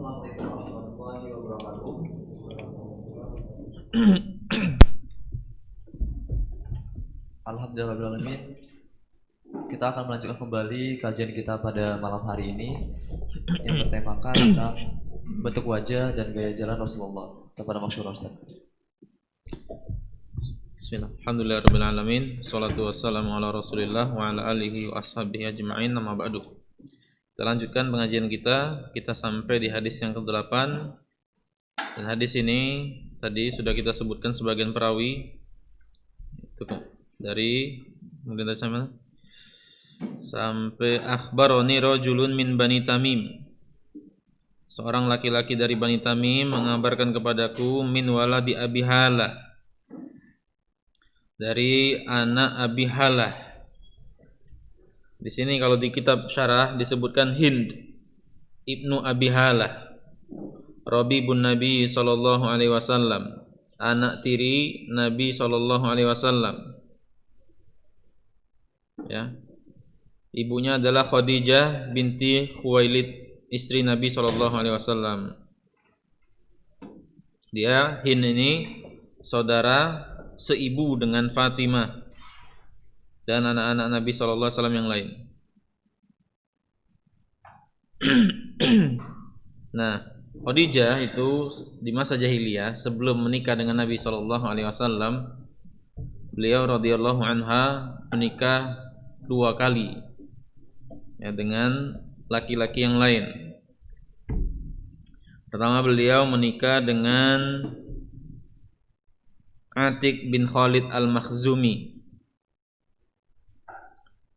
Assalamualaikum warahmatullahi wabarakatuh. Alhamdulillahirrahmanirrahim. Kita akan melanjutkan kembali kajian kita pada malam hari ini yang bertemakan tentang bentuk wajah dan gaya jalan Rasulullah. Kepada Masyur Ustaz. Bismillah. Alhamdulillahirrahmanirrahim. Salatu wassalamu ala rasulillah wa ala alihi wa ashabihi ajma'in. Nama ba'du. Kita lanjutkan pengajian kita. Kita sampai di hadis yang ke-8. Dan hadis ini tadi sudah kita sebutkan sebagian perawi. Itu dari mungkin tadi sampai akhbaroni rajulun min Bani Tamim. Seorang laki-laki dari Bani Tamim mengabarkan kepadaku min waladi Abi Halah, dari anak Abi Halah. Di sini kalau di kitab syarah disebutkan Hind ibnu Abi Halah, Rabibun Nabi sallallahu alaihi wasallam, anak tiri Nabi sallallahu alaihi wasallam. Ya. Ibunya adalah Khadijah binti Khuwailid, istri Nabi sallallahu alaihi wasallam. Dia Hind ini saudara seibu dengan Fatimah dan anak-anak Nabi sallallahu alaihi wasallam yang lain. Nah, Khadijah itu di masa jahiliyah sebelum menikah dengan Nabi sallallahu alaihi wasallam, beliau radhiyallahu anha menikah 2 kali ya, dengan laki-laki yang lain. Pertama beliau menikah dengan Atik bin Khalid al-Makhzumi.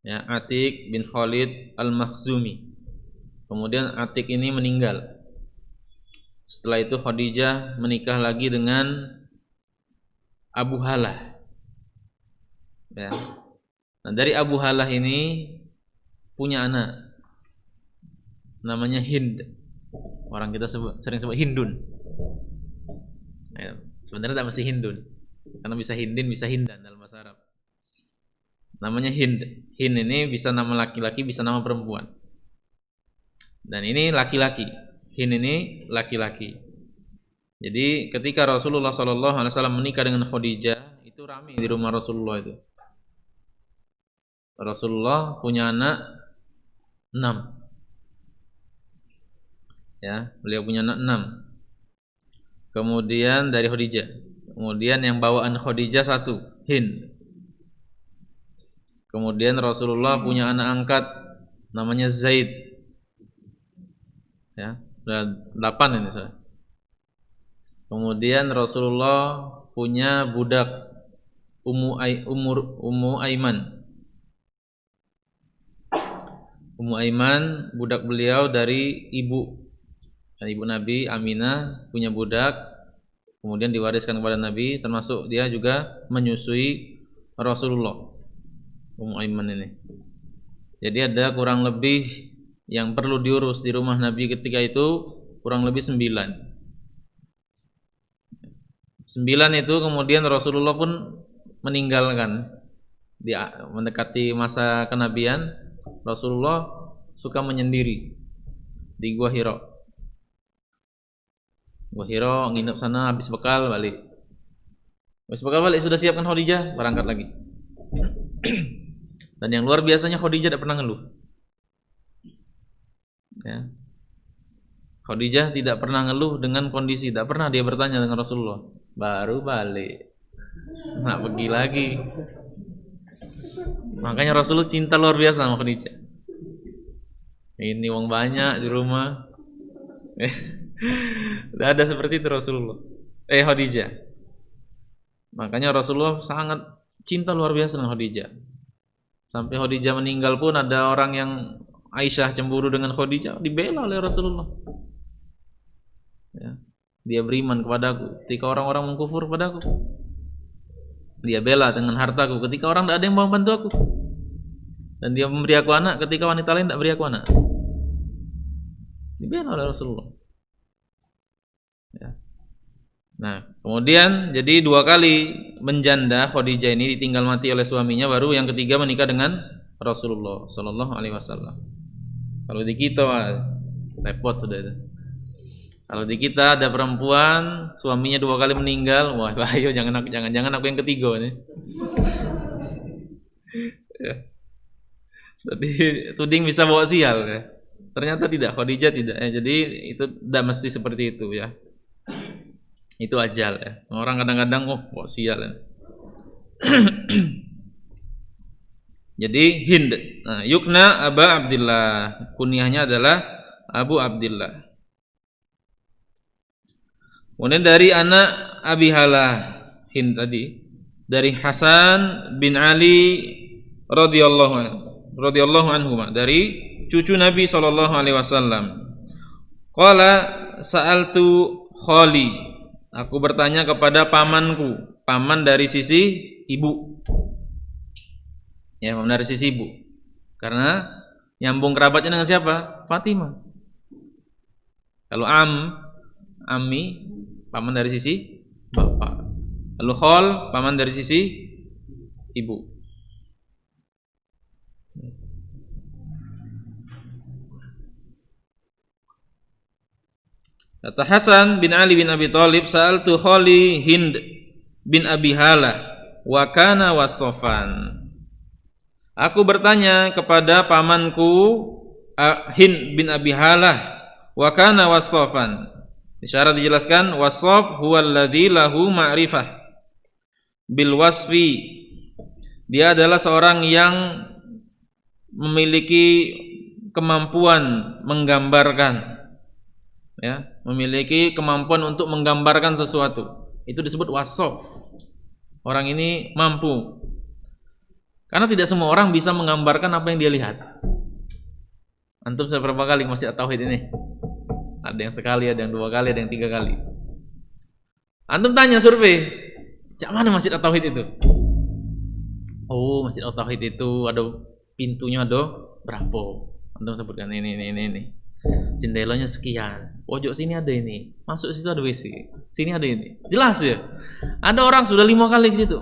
Ya, Atik bin Khalid al-Makhzumi. Kemudian Atik ini meninggal. Setelah itu Khadijah menikah lagi dengan Abu Halah. Ya. Nah, dari Abu Halah ini punya anak namanya Hind. Orang kita sering sebut Hindun. Ya, sebenarnya tidak mesti Hindun. Karena bisa Hindin, bisa Hindan dalam bahasa Arab. Namanya Hind. Hind ini bisa nama laki-laki, bisa nama perempuan. Dan ini laki-laki. Hind ini laki-laki. Jadi ketika Rasulullah SAW menikah dengan Khadijah, itu ramai di rumah Rasulullah itu. Rasulullah punya anak 6. Ya, beliau punya anak 6. Kemudian dari Khadijah. Kemudian yang bawaan Khadijah 1, Hind. Kemudian Rasulullah punya anak angkat namanya Zaid. Ya, sudah 8 ini saya. Kemudian Rasulullah punya budak Ummu Aiman. Ummu Aiman budak beliau dari ibu Nabi Aminah punya budak. Kemudian diwariskan kepada Nabi, termasuk dia juga menyusui Rasulullah, Ummu Aiman ini. Jadi ada kurang lebih yang perlu diurus di rumah Nabi ketika itu kurang lebih 9. 9 itu kemudian Rasulullah pun meninggalkan. Dia mendekati masa kenabian, Rasulullah suka menyendiri di Gua Hira. Gua Hira nginep sana, habis bekal balik. Habis bekal balik sudah siapkan Khadijah, berangkat lagi. Dan yang luar biasanya Khadijah tidak pernah ngeluh. Ya. Khadijah tidak pernah ngeluh dengan kondisi, tidak pernah dia bertanya dengan Rasulullah. Baru balik, nak pergi lagi. Makanya Rasulullah cinta luar biasa sama Khadijah. Ini uang banyak di rumah. Tidak ada seperti itu Rasulullah. Khadijah. Makanya Rasulullah sangat cinta luar biasa dengan Khadijah. Sampai Khadijah meninggal pun ada orang yang Aisyah cemburu dengan Khadijah, dibela oleh Rasulullah. Ya. Dia beriman kepadaku ketika orang-orang mengkufur padaku. Dia bela dengan hartaku ketika orang tidak ada yang mau bantu aku. Dan dia memberi aku anak ketika wanita lain tidak beri aku anak. Dibela oleh Rasulullah. Ya. Nah, kemudian jadi 2 kali menjanda Khadijah ini ditinggal mati oleh suaminya, baru yang ketiga menikah dengan Rasulullah sallallahu alaihi wasallam. Kalau di kita repot sudah itu. Kalau di kita ada perempuan, suaminya 2 kali meninggal, wah ayo jangan aku yang ketiga nih. Ya. Berarti tuding bisa bawa sial ya. Ternyata tidak, Khadijah tidak ya. Jadi itu tidak mesti seperti itu ya. Itu ajal ya. Orang kadang-kadang bawa sial ya. Jadi Hind. Nah, yukna Aba Abdillah. Kunyahnya adalah Abu Abdillah. Kemudian dari anak Abi Halah, Hind tadi, dari Hasan bin Ali radhiyallahu anhu, dari cucu Nabi sallallahu alaihi wasallam. Qala sa'altu khali. Aku bertanya kepada pamanku, paman dari sisi ibu. Ya, paman dari sisi ibu. Karena nyambung kerabatnya dengan siapa? Fatimah. Kalau ammi, paman dari sisi bapak. Lalu khol, paman dari sisi ibu. Kata Hasan bin Ali bin Abi Thalib, sa'altu khali Hind bin Abi Halah wa kana wasofan. Aku bertanya kepada pamanku Hind bin Abi Halah wa kana wasofan. Isyarat dijelaskan, wasaf huwa alladhi lahu ma'rifah bil wasfi. Dia adalah seorang yang memiliki kemampuan menggambarkan, ya, memiliki kemampuan untuk menggambarkan sesuatu. Itu disebut wasaf. Orang ini mampu. Karena tidak semua orang bisa menggambarkan apa yang dia lihat. Antum seberapa kali ke Masjid At-Tauhid ini? Ada yang sekali, ada yang 2 kali, ada yang 3 kali. Antum tanya survei, cak mana Masjid At-Tauhid itu? Oh, Masjid At-Tauhid itu ada pintunya ada berapa? Antum sebutkan ini. Jendelanya sekian. Pojok sini ada ini. Masuk situ ada WC. Sini ada ini. Jelas ya. Ada orang sudah 5 kali ke situ.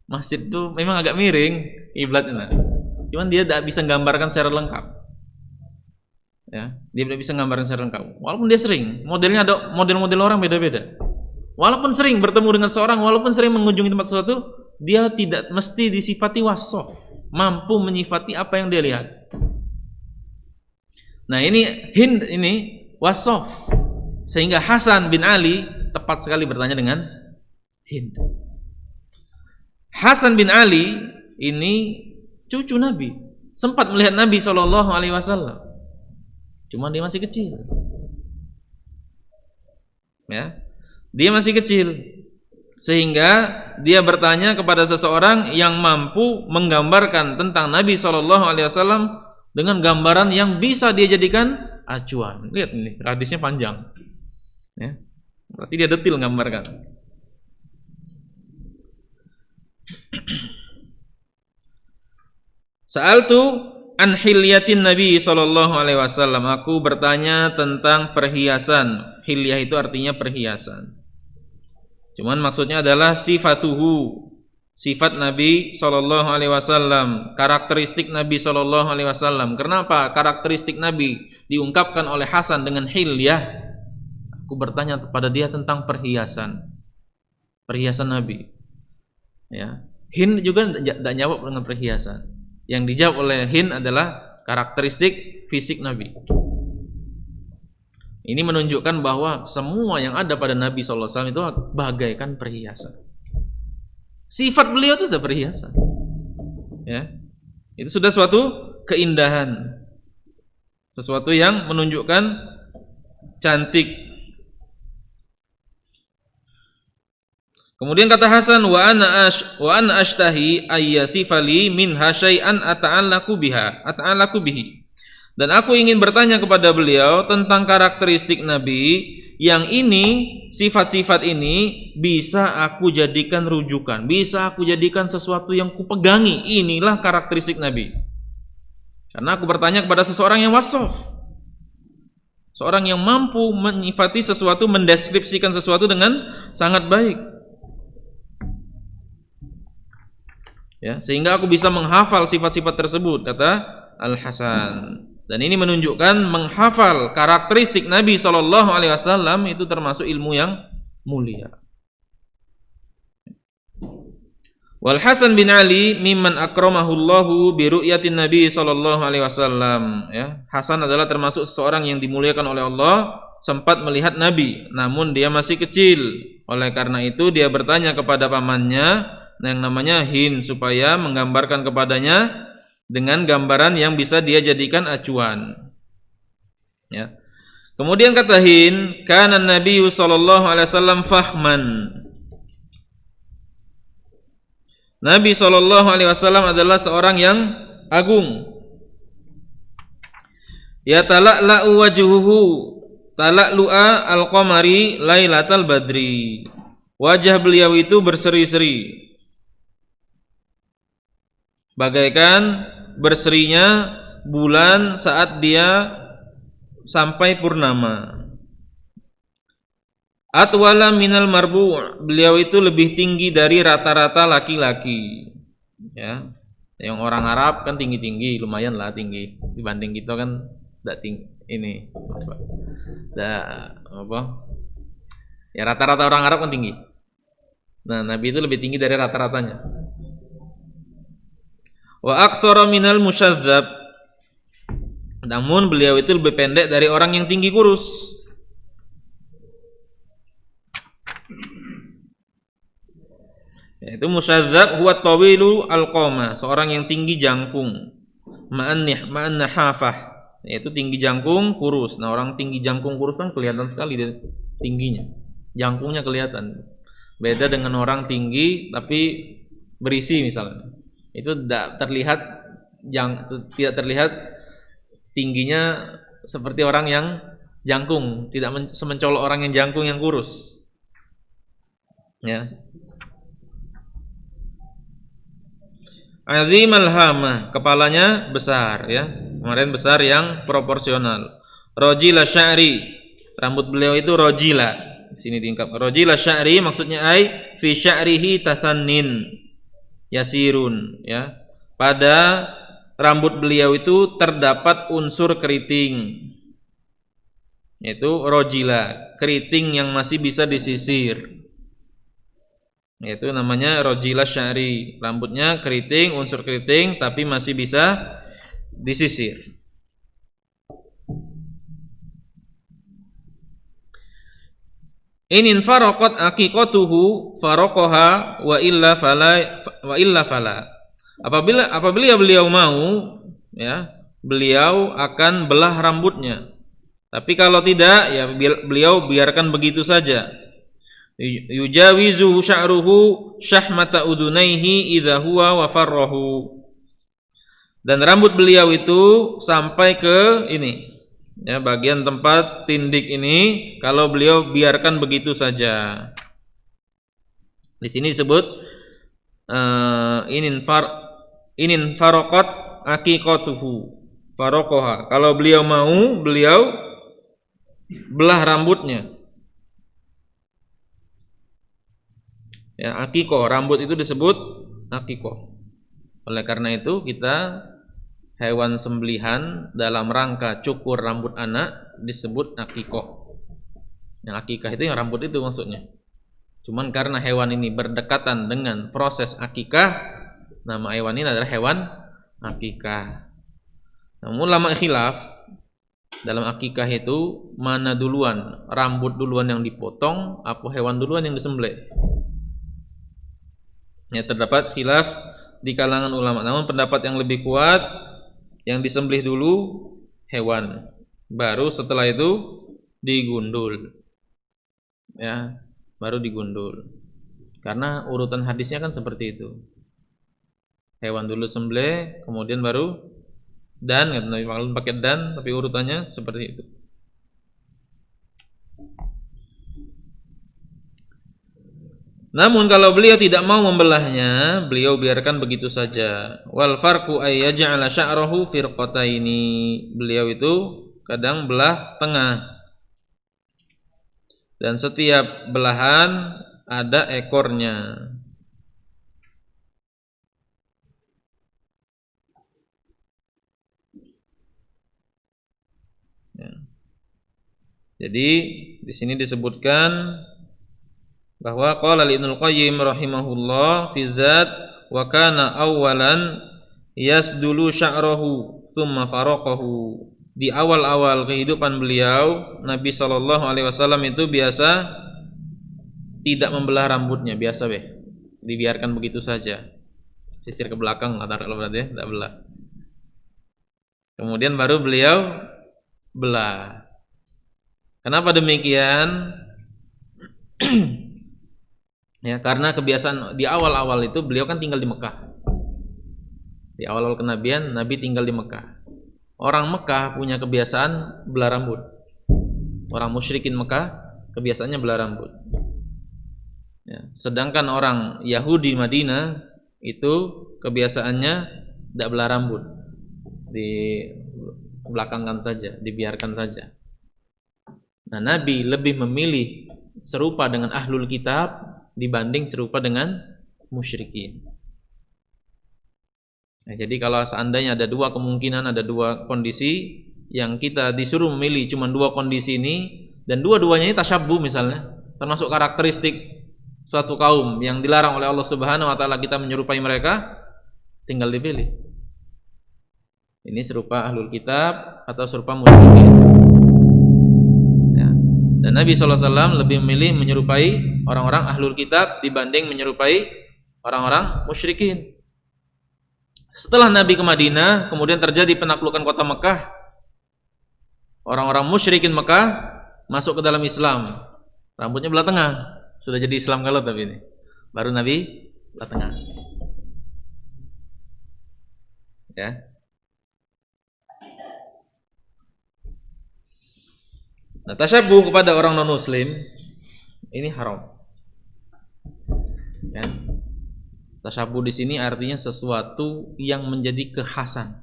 Masjid itu memang agak miring kiblatnya. Cuman dia tidak bisa gambarkan secara lengkap. Ya, dia tidak bisa gambarkan secara lengkap. Walaupun dia sering, modelnya ada model-model orang beda-beda. Walaupun sering bertemu dengan seorang, walaupun sering mengunjungi tempat sesuatu, dia tidak mesti disifati wasaf, mampu menyifati apa yang dia lihat. Nah, ini Hind ini wasaf. Sehingga Hasan bin Ali tepat sekali bertanya dengan Hind. Hasan bin Ali ini cucu Nabi, sempat melihat Nabi SAW. Cuma dia masih kecil. Ya. Dia masih kecil. Sehingga dia bertanya kepada seseorang yang mampu menggambarkan tentang Nabi SAW dengan gambaran yang bisa dia jadikan acuan. Lihat ini, hadisnya panjang. Ya. Berarti dia detil gambarkan. Sa'altu an hilyatin Nabi sallallahu alaihi wasallam. Aku bertanya tentang perhiasan. Hilyah itu artinya perhiasan. Cuman maksudnya adalah sifatuhu, sifat Nabi sallallahu alaihi wasallam, karakteristik Nabi sallallahu alaihi wasallam. Kenapa karakteristik Nabi diungkapkan oleh Hasan dengan hilyah? Aku bertanya kepada dia tentang perhiasan. Perhiasan Nabi. Ya. Hind juga tidak jawab dengan perhiasan. Yang dijawab oleh Hind adalah karakteristik fisik Nabi. Ini menunjukkan bahwa semua yang ada pada Nabi SAW itu bagaikan perhiasan. Sifat beliau itu sudah perhiasan. Ya. Itu sudah suatu keindahan. Sesuatu yang menunjukkan cantik. Kemudian kata Hasan, wa ana ashtahi ayyasifali minha syai'an ata'allaku bihi. Dan aku ingin bertanya kepada beliau tentang karakteristik Nabi yang ini, sifat-sifat ini bisa aku jadikan rujukan, bisa aku jadikan sesuatu yang kupegangi. Inilah karakteristik Nabi. Karena aku bertanya kepada seseorang yang wasaf, seorang yang mampu menyifati sesuatu, mendeskripsikan sesuatu dengan sangat baik. Ya, sehingga aku bisa menghafal sifat-sifat tersebut, kata Al-Hasan. Dan ini menunjukkan menghafal karakteristik Nabi SAW itu termasuk ilmu yang mulia. Wal Hasan bin Ali mimman akramahullahu bi ru'yatin Nabi SAW. Ya, Hasan adalah termasuk seseorang yang dimuliakan oleh Allah, sempat melihat Nabi, namun dia masih kecil. Oleh karena itu dia bertanya kepada pamannya yang namanya Hind supaya menggambarkan kepadanya dengan gambaran yang bisa dia jadikan acuan. Ya. Kemudian kata Hind, kana Nabi sallallahu alaihi wasallam fahman. Nabi sallallahu alaihi wasallam adalah seorang yang agung. Ya tala'la'u wajhuhu tala'lu'a al-qamari lailatal badri. Wajah beliau itu berseri-seri, bagaikan berserinya bulan saat dia sampai purnama. Atwala minal marbu', beliau itu lebih tinggi dari rata-rata laki-laki. Ya, yang orang Arab kan tinggi-tinggi, lumayan lah tinggi dibanding kita kan tidak tinggi ini. Apa? Ya rata-rata orang Arab kan tinggi. Nah, Nabi itu lebih tinggi dari rata-ratanya. Wa aqsara minal musyadzab, namun beliau itu lebih pendek dari orang yang tinggi kurus. Yaitu musyadzab huwa tawilu al-qama, seorang yang tinggi jangkung. Ma'an nahafah, yaitu tinggi jangkung kurus. Nah, orang tinggi jangkung kurus kan kelihatan sekali dia tingginya. Jangkungnya kelihatan. Beda dengan orang tinggi tapi berisi misalnya. Itu tidak terlihat tingginya seperti orang yang jangkung, tidak semencolok orang yang jangkung yang kurus. Ya. Azimal hamah, kepalanya besar ya. Kemarin besar yang proporsional. Rajila sya'ri, rambut beliau itu rajila. Di sini diungkap rajila sya'ri maksudnya ai fi sya'rihi tathannin yasirun ya. Pada rambut beliau itu terdapat unsur keriting. Yaitu rajila, keriting yang masih bisa disisir. Yaitu namanya rajila sya'ri. Rambutnya keriting, unsur keriting tapi masih bisa disisir. Inin faraqat aqiqatuhu faraqaha wa illa fala. Apabila beliau mau ya, beliau akan belah rambutnya. Tapi kalau tidak ya beliau biarkan begitu saja. Yujawizu sya'ruhu syahmata udunaihi idza huwa wa farrahu. Dan rambut beliau itu sampai ke ini ya, bagian tempat tindik ini kalau beliau biarkan begitu saja. Di sini disebut inin faraqat aqiqatuhu faraqaha. Kalau beliau mau, beliau belah rambutnya. Ya, aqiqah, rambut itu disebut aqiqah. Oleh karena itu kita hewan sembelihan dalam rangka cukur rambut anak disebut aqiqah. Yang aqiqah itu yang rambut itu maksudnya. Cuman karena hewan ini berdekatan dengan proses akikah, nama hewan ini adalah hewan akikah. Namun ulama khilaf dalam akikah itu mana duluan, rambut duluan yang dipotong, apa hewan duluan yang disembelih. Ya, terdapat khilaf di kalangan ulama. Namun pendapat yang lebih kuat, yang disembelih dulu hewan, baru setelah itu digundul. Ya, baru digundul. Karena urutan hadisnya kan seperti itu. Hewan dulu sembelih, kemudian baru dan, kata Nabi Muhammad pakai dan, tapi urutannya seperti itu. Namun kalau beliau tidak mau membelahnya, beliau biarkan begitu saja. Wal farqu ay yaj'ala sya'rahu firqataini. Beliau itu kadang belah tengah. Dan setiap belahan ada ekornya. Jadi di sini disebutkan bahwa qala Ibnu Qayyim rahimahullah fi zat wa kana awwalan yasdulu sya'rahu thumma faraqahu. Di awal-awal kehidupan beliau, Nabi sallallahu alaihi wasallam itu biasa tidak membelah rambutnya, biasa dibiarkan begitu saja. Sisir ke belakang antara berarti ya, tidak belah. Kemudian baru beliau belah. Kenapa demikian? Ya, karena kebiasaan di awal-awal itu beliau kan tinggal di Mekah. Di awal-awal kenabian Nabi tinggal di Mekah. Orang Mekah punya kebiasaan belah rambut. Orang musyrikin Mekah kebiasaannya belah rambut. Ya, sedangkan orang Yahudi Madinah itu kebiasaannya tidak belah rambut, dibelakangkan saja, dibiarkan saja. Nah, Nabi lebih memilih serupa dengan ahlul kitab dibanding serupa dengan musyrikin. Nah, jadi kalau seandainya ada dua kemungkinan, ada dua kondisi yang kita disuruh memilih cuma dua kondisi ini, dan dua-duanya ini tasyabbuh misalnya, termasuk karakteristik suatu kaum yang dilarang oleh Allah Subhanahu wa taala kita menyerupai mereka, tinggal dipilih. Ini serupa ahlul kitab atau serupa musyrikin. Ya. Dan Nabi SAW lebih memilih menyerupai orang-orang ahlul kitab dibanding menyerupai orang-orang musyrikin. Setelah Nabi ke Madinah, kemudian terjadi penaklukan kota Mekah. Orang-orang musyrikin Mekah masuk ke dalam Islam. Rambutnya belah tengah. Sudah jadi Islam kalau tapi ini. Baru Nabi belah tengah. Ya. Nah, tasyabbuh kepada orang non-muslim ini haram. Ya. Tasyabbuh di sini artinya sesuatu yang menjadi kekhasan.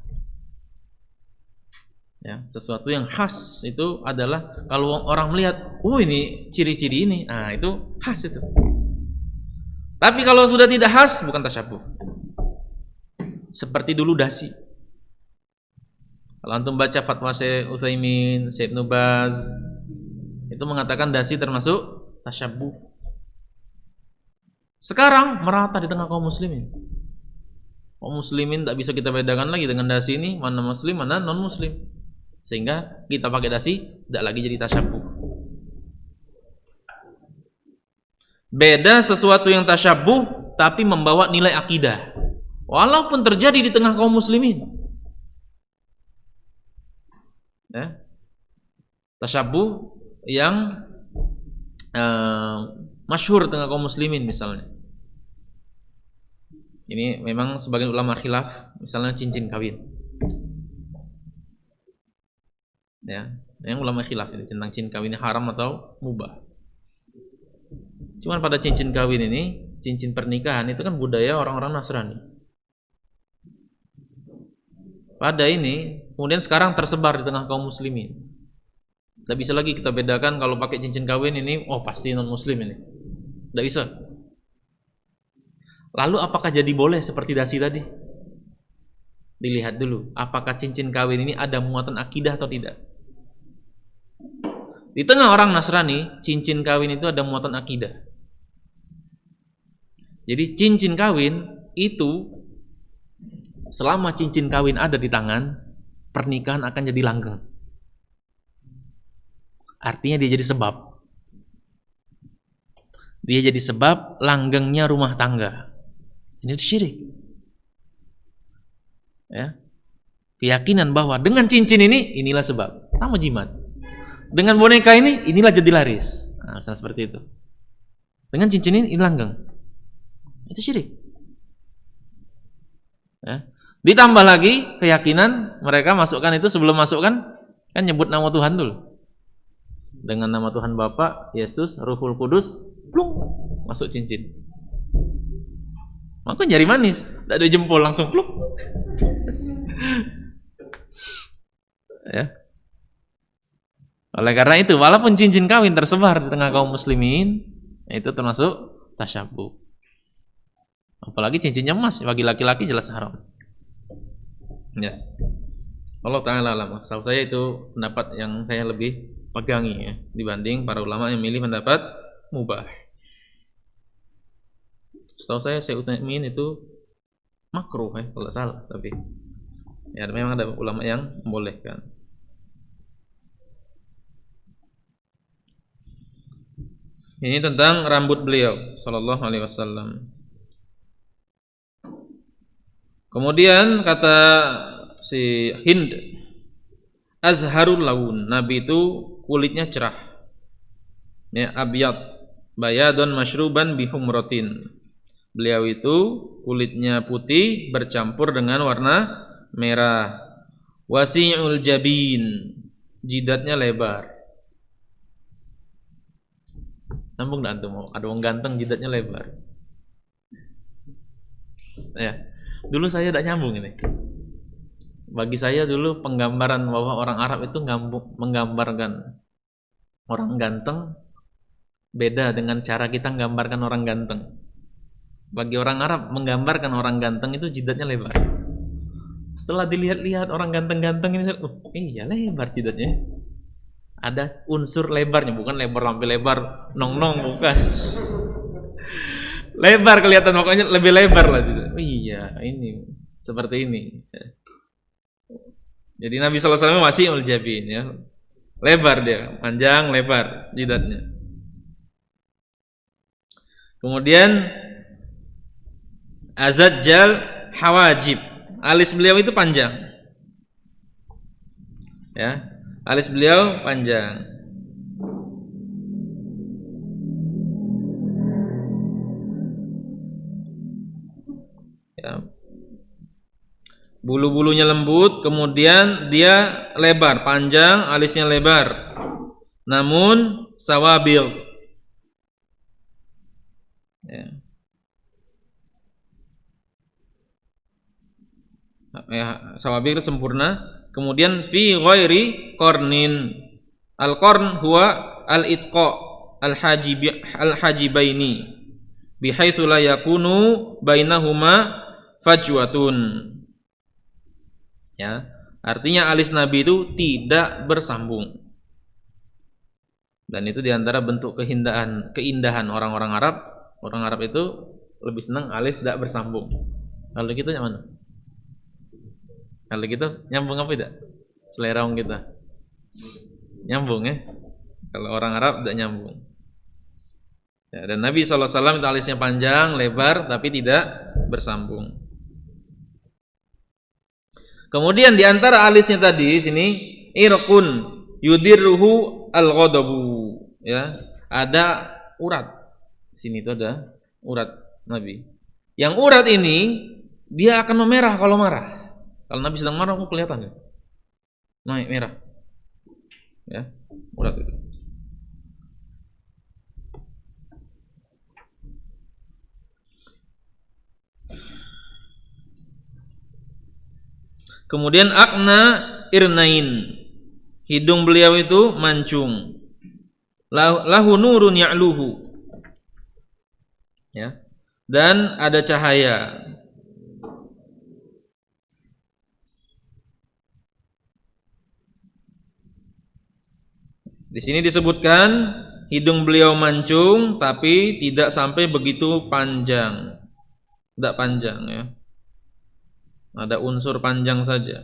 Ya, sesuatu yang khas itu adalah kalau orang melihat, oh ini ciri-ciri ini, nah itu khas itu. Tapi kalau sudah tidak khas, bukan tasyabbuh. Seperti dulu dasi. Kalau antum baca fatwa Syekh Utsaimin, Syekh Ibnu Baz, itu mengatakan dasi termasuk tasyabbuh. Sekarang merata di tengah kaum muslimin. Kaum muslimin tak bisa kita bedakan lagi dengan dasi ini mana muslim mana non muslim. Sehingga kita pakai dasi tidak lagi jadi tasyabbuh. Beda sesuatu yang tasyabbuh tapi membawa nilai akidah. Walaupun terjadi di tengah kaum muslimin. Ya. Tasyabbuh yang masyhur tengah kaum muslimin misalnya. Ini memang sebagian ulama khilaf, misalnya cincin kawin. Ya, yang ulama khilaf ini tentang cincin kawin ini haram atau mubah. Cuman pada cincin kawin ini, cincin pernikahan itu kan budaya orang-orang Nasrani. Pada ini, kemudian sekarang tersebar di tengah kaum muslimin. Tidak bisa lagi kita bedakan kalau pakai cincin kawin ini, oh pasti non muslim ini. Tidak bisa. Lalu apakah jadi boleh seperti dasi tadi? Dilihat dulu, apakah cincin kawin ini ada muatan akidah atau tidak? Di tengah orang Nasrani, cincin kawin itu ada muatan akidah. Jadi cincin kawin itu, selama cincin kawin ada di tangan, pernikahan akan jadi langgeng. Artinya dia jadi sebab. Dia jadi sebab langgengnya rumah tangga. Ini syirik. Ya. Keyakinan bahwa dengan cincin ini, inilah sebab. Sama jimat. Dengan boneka ini, inilah jadi laris. Nah, misalnya seperti itu. Dengan cincin ini langgeng. Itu syirik. Ya. Ditambah lagi keyakinan mereka masukkan itu sebelum masukkan kan nyebut nama Tuhan dulu. Dengan nama Tuhan Bapa, Yesus, Ruhul Kudus, plung, masuk cincin. Maka jari manis, tidak ada jempol langsung pluk. Ya. Oleh karena itu, walaupun cincin kawin tersebar di tengah kaum muslimin, itu termasuk tasyabbuh. Apalagi cincinnya emas, bagi laki-laki jelas haram. Ya. Allah Ta'ala alam. Setahu saya itu pendapat yang saya lebih pegangi ya, dibanding para ulama yang milih pendapat mubah. Setahu saya Syekh Utsaimin itu makruh ya, kalau salah, tapi ya memang ada ulama yang membolehkan. Ini tentang rambut beliau sallallahu alaihi wasallam. Kemudian kata si Hind, azharul laun, Nabi itu kulitnya cerah. Ya, abyad, bayadun masyruban bihumratin. Beliau itu kulitnya putih bercampur dengan warna merah. Wasi'ul jabin, jidatnya lebar. Sambung dah antum, ada orang ganteng jidatnya lebar. Ya, dulu saya tidak nyambung ini. Bagi saya dulu penggambaran bahwa orang Arab itu menggambarkan orang ganteng beda dengan cara kita menggambarkan orang ganteng. Bagi orang Arab menggambarkan orang ganteng itu jidatnya lebar. Setelah dilihat-lihat orang ganteng-ganteng ini, iya lebar jidatnya. Ada unsur lebarnya, bukan lebar sampai lebar nong-nong, bukan. Lebar kelihatan, pokoknya lebih lebar lah. Iya, ini seperti ini. Jadi Nabi SAW masih uljabin ya, lebar dia, panjang lebar jidatnya. Kemudian azajjal hawajib, alis beliau itu panjang. Ya, alis beliau panjang. Ya. Bulu-bulunya lembut, kemudian dia lebar, panjang, alisnya lebar. Namun sawabil. Ya. Sawabil itu sempurna. Kemudian fi ghairi qarnin. Al-qarn huwa al-itqa al-hajibaini bihaitsu la yakunu bainahuma fajwatun. Ya, artinya alis Nabi itu tidak bersambung. Dan itu diantara bentuk keindahan orang-orang Arab. Orang Arab itu lebih senang alis tidak bersambung. Kalau kita yang mana? Kalau kita nyambung apa tidak? Selera kita nyambung ya. Kalau orang Arab tidak nyambung. Ya, dan Nabi SAW itu alisnya panjang, lebar, tapi tidak bersambung. Kemudian di antara alisnya tadi sini irqun yudirruhu al-ghadabu, ya. Ada urat. Sini itu ada urat Nabi. Yang urat ini dia akan memerah kalau marah. Kalau Nabi sedang marah, kok kelihatan ya? Naik merah. Ya, urat itu. Kemudian akna irnain, hidung beliau itu mancung. Lahu nurun ya'luhu, ya, dan ada cahaya. Di sini disebutkan hidung beliau mancung, tapi tidak sampai begitu panjang, tidak panjang ya. Ada unsur panjang saja.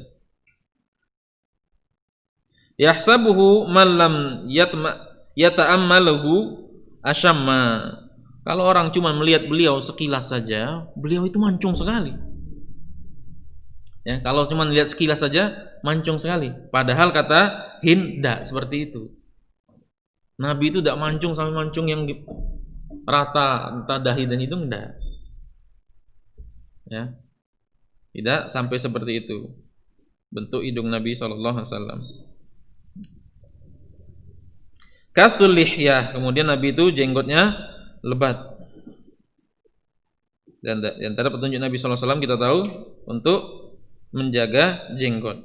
Yahsabuhu man lam yata'ammalahu asyamma. Kalau orang cuma melihat beliau sekilas saja, beliau itu mancung sekali. Ya, kalau cuma lihat sekilas saja, mancung sekali. Padahal kata Hinda seperti itu. Nabi itu tidak mancung sampai mancung yang rata, entah dahi dan hidung, enggak. Ya. Tidak sampai seperti itu bentuk hidung Nabi SAW. Kathul lihyah, kemudian Nabi itu jenggotnya lebat. Dan di antara petunjuk Nabi SAW kita tahu untuk menjaga jenggot,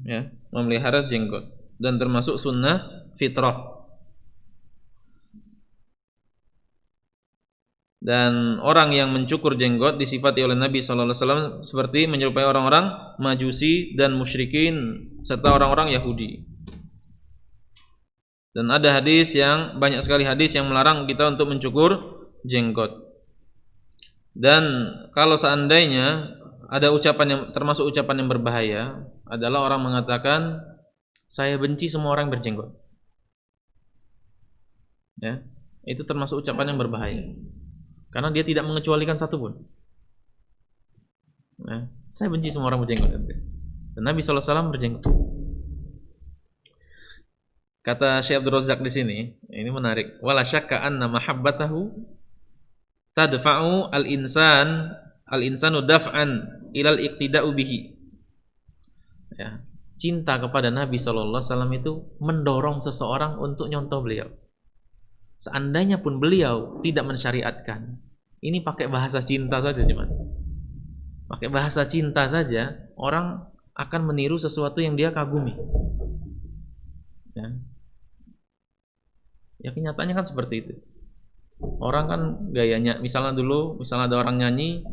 ya, memelihara jenggot, dan termasuk sunnah fitrah. Dan orang yang mencukur jenggot disifati oleh Nabi SAW seperti menyerupai orang-orang Majusi dan musyrikin serta orang-orang Yahudi. Dan ada hadis yang banyak sekali hadis yang melarang kita untuk mencukur jenggot. Dan kalau seandainya ada ucapan yang termasuk ucapan yang berbahaya adalah orang mengatakan saya benci semua orang berjenggot. Ya, itu termasuk ucapan yang berbahaya. Karena dia tidak mengecualikan satu pun. Ya, saya benci semua orang berjenggot. Dan Nabi SAW berjenggot. Kata Syekh Abdul Razak di sini, ini menarik. Wala syakka anna mahabbatahu tadfa'u al-insanu daf'an ilal iqtida'u bihi. Ya, cinta kepada Nabi sallallahu alaihi wasallam itu mendorong seseorang untuk nyontoh beliau. Seandainya pun beliau tidak mensyariatkan, ini pakai bahasa cinta saja cuman. Pakai bahasa cinta saja, orang akan meniru sesuatu yang dia kagumi. Ya kenyataannya kan seperti itu. Orang kan gayanya, misalnya ada orang nyanyi,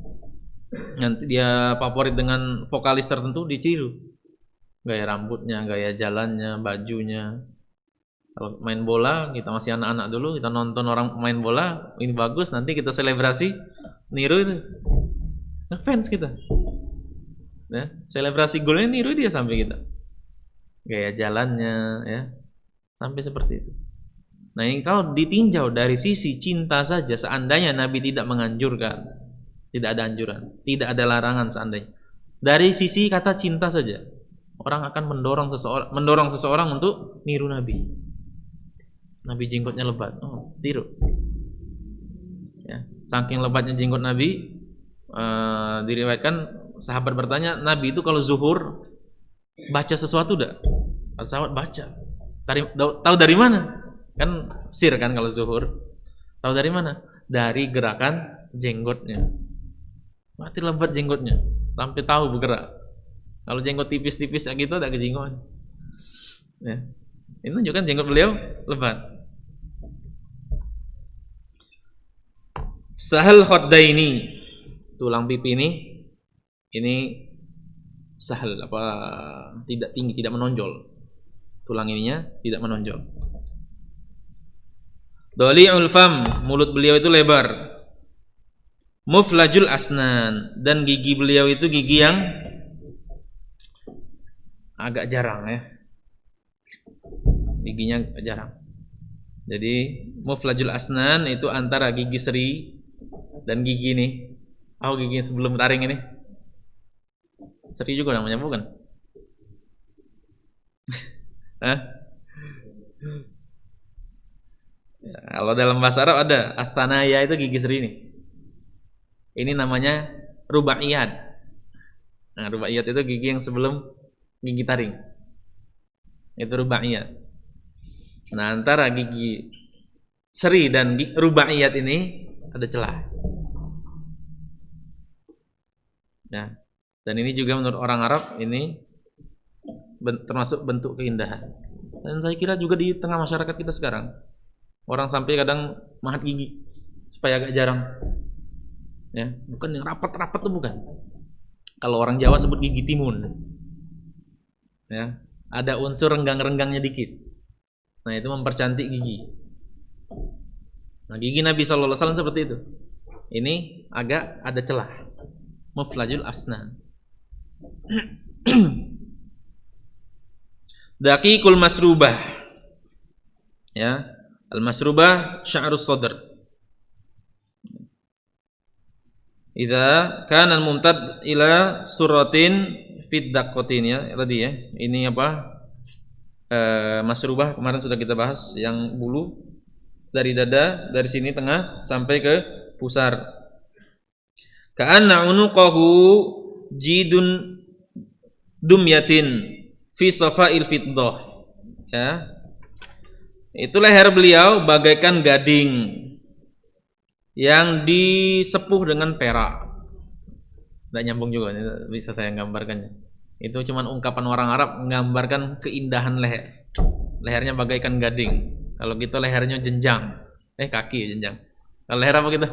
nanti dia favorit dengan vokalis tertentu, ditiru. Gaya rambutnya, gaya jalannya, bajunya. Kalau main bola, kita masih anak-anak dulu, kita nonton orang main bola, ini bagus, nanti kita selebrasi, niru itu. Ngefans kita. Ya, selebrasi golnya niru dia sampai kita. Gaya jalannya, ya, sampai seperti itu. Nah, ini kalau ditinjau dari sisi cinta saja, seandainya Nabi tidak menganjurkan, tidak ada anjuran, tidak ada larangan seandainya. Dari sisi kata cinta saja, orang akan mendorong seseorang untuk niru Nabi. Nabi jenggotnya lebat, oh tiru. Ya, saking lebatnya jenggot Nabi, diriwayatkan sahabat bertanya, Nabi itu kalau zuhur baca sesuatu enggak? Sahabat baca. Tahu dari mana? Kan sir kan kalau zuhur. Tahu dari mana? Dari gerakan jenggotnya. Mati lebat jenggotnya sampai tahu bergerak. Kalau jenggot tipis-tipis kayak gitu ada kejenggotan. Ya. Ini menunjukkan jenggot beliau lebat. Sahal khaddaini, tulang pipi ini sahal apa tidak tinggi, tidak menonjol. Tulang ininya tidak menonjol. Doli'ul fam, mulut beliau itu lebar. Muflajul asnan, dan gigi beliau itu gigi yang agak jarang ya. Giginya jarang. Jadi muflajul asnan itu antara gigi seri dan gigi nih. Gigi sebelum taring ini. Seri juga namanya bukan? Hah? Ya, kalau dalam bahasa Arab ada astanaya itu gigi seri ini. Ini namanya rubaiyat. Nah, rubaiyat itu gigi yang sebelum gigi taring. Itu rubaiyat. Nah, antara gigi seri dan rubaiyat ini ada celah. Nah, dan ini juga menurut orang Arab ini termasuk bentuk keindahan. Dan saya kira juga di tengah masyarakat kita sekarang, orang sampai kadang mahat gigi supaya agak jarang. Ya, bukan yang rapat-rapat tuh bukan. Kalau orang Jawa sebut gigi timun. Ya, ada unsur renggang-renggangnya dikit. Nah, itu mempercantik gigi. Nah, gigi Nabi sallallahu alaihi wasallam seperti itu. Ini agak ada celah. Muflajul asnan. Daqiqul masrubah. Ya, al-masrubah sya'rus sadr. Idza kana al-mumtad ila suratin fid daqqatin ya tadi ya. Ini apa? Masrubah kemarin sudah kita bahas yang bulu dari dada dari sini tengah sampai ke pusar. Ka'anna unuqahu jidun dumyatin fi safa'il fiddah. Ya. Itu leher beliau bagaikan gading yang disepuh dengan perak. Tidak nyambung juga, bisa saya gambarkannya. Itu cuma ungkapan orang Arab menggambarkan keindahan leher. Lehernya bagaikan gading. Kalau gitu lehernya jenjang. Kaki jenjang. Kalau leher apa gitu?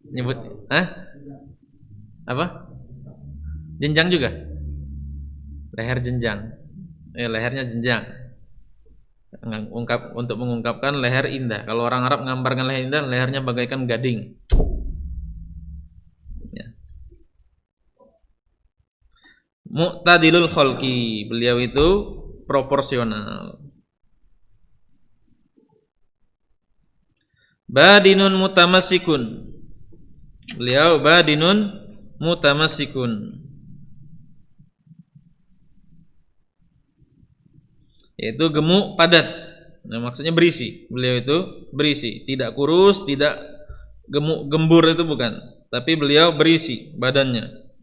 Nyebut, apa? Jenjang juga. Leher jenjang. Lehernya jenjang. Untuk mengungkapkan leher indah. Kalau orang Arab menggambarkan leher indah, lehernya bagaikan gading. Ya. Mu'tadilul khalqi, beliau itu proporsional. Badinun mutamassikun, beliau badinun mutamassikun, yaitu gemuk padat. Nah, maksudnya berisi. Beliau itu berisi, tidak kurus, tidak gemuk gembur, itu bukan, tapi beliau berisi badannya.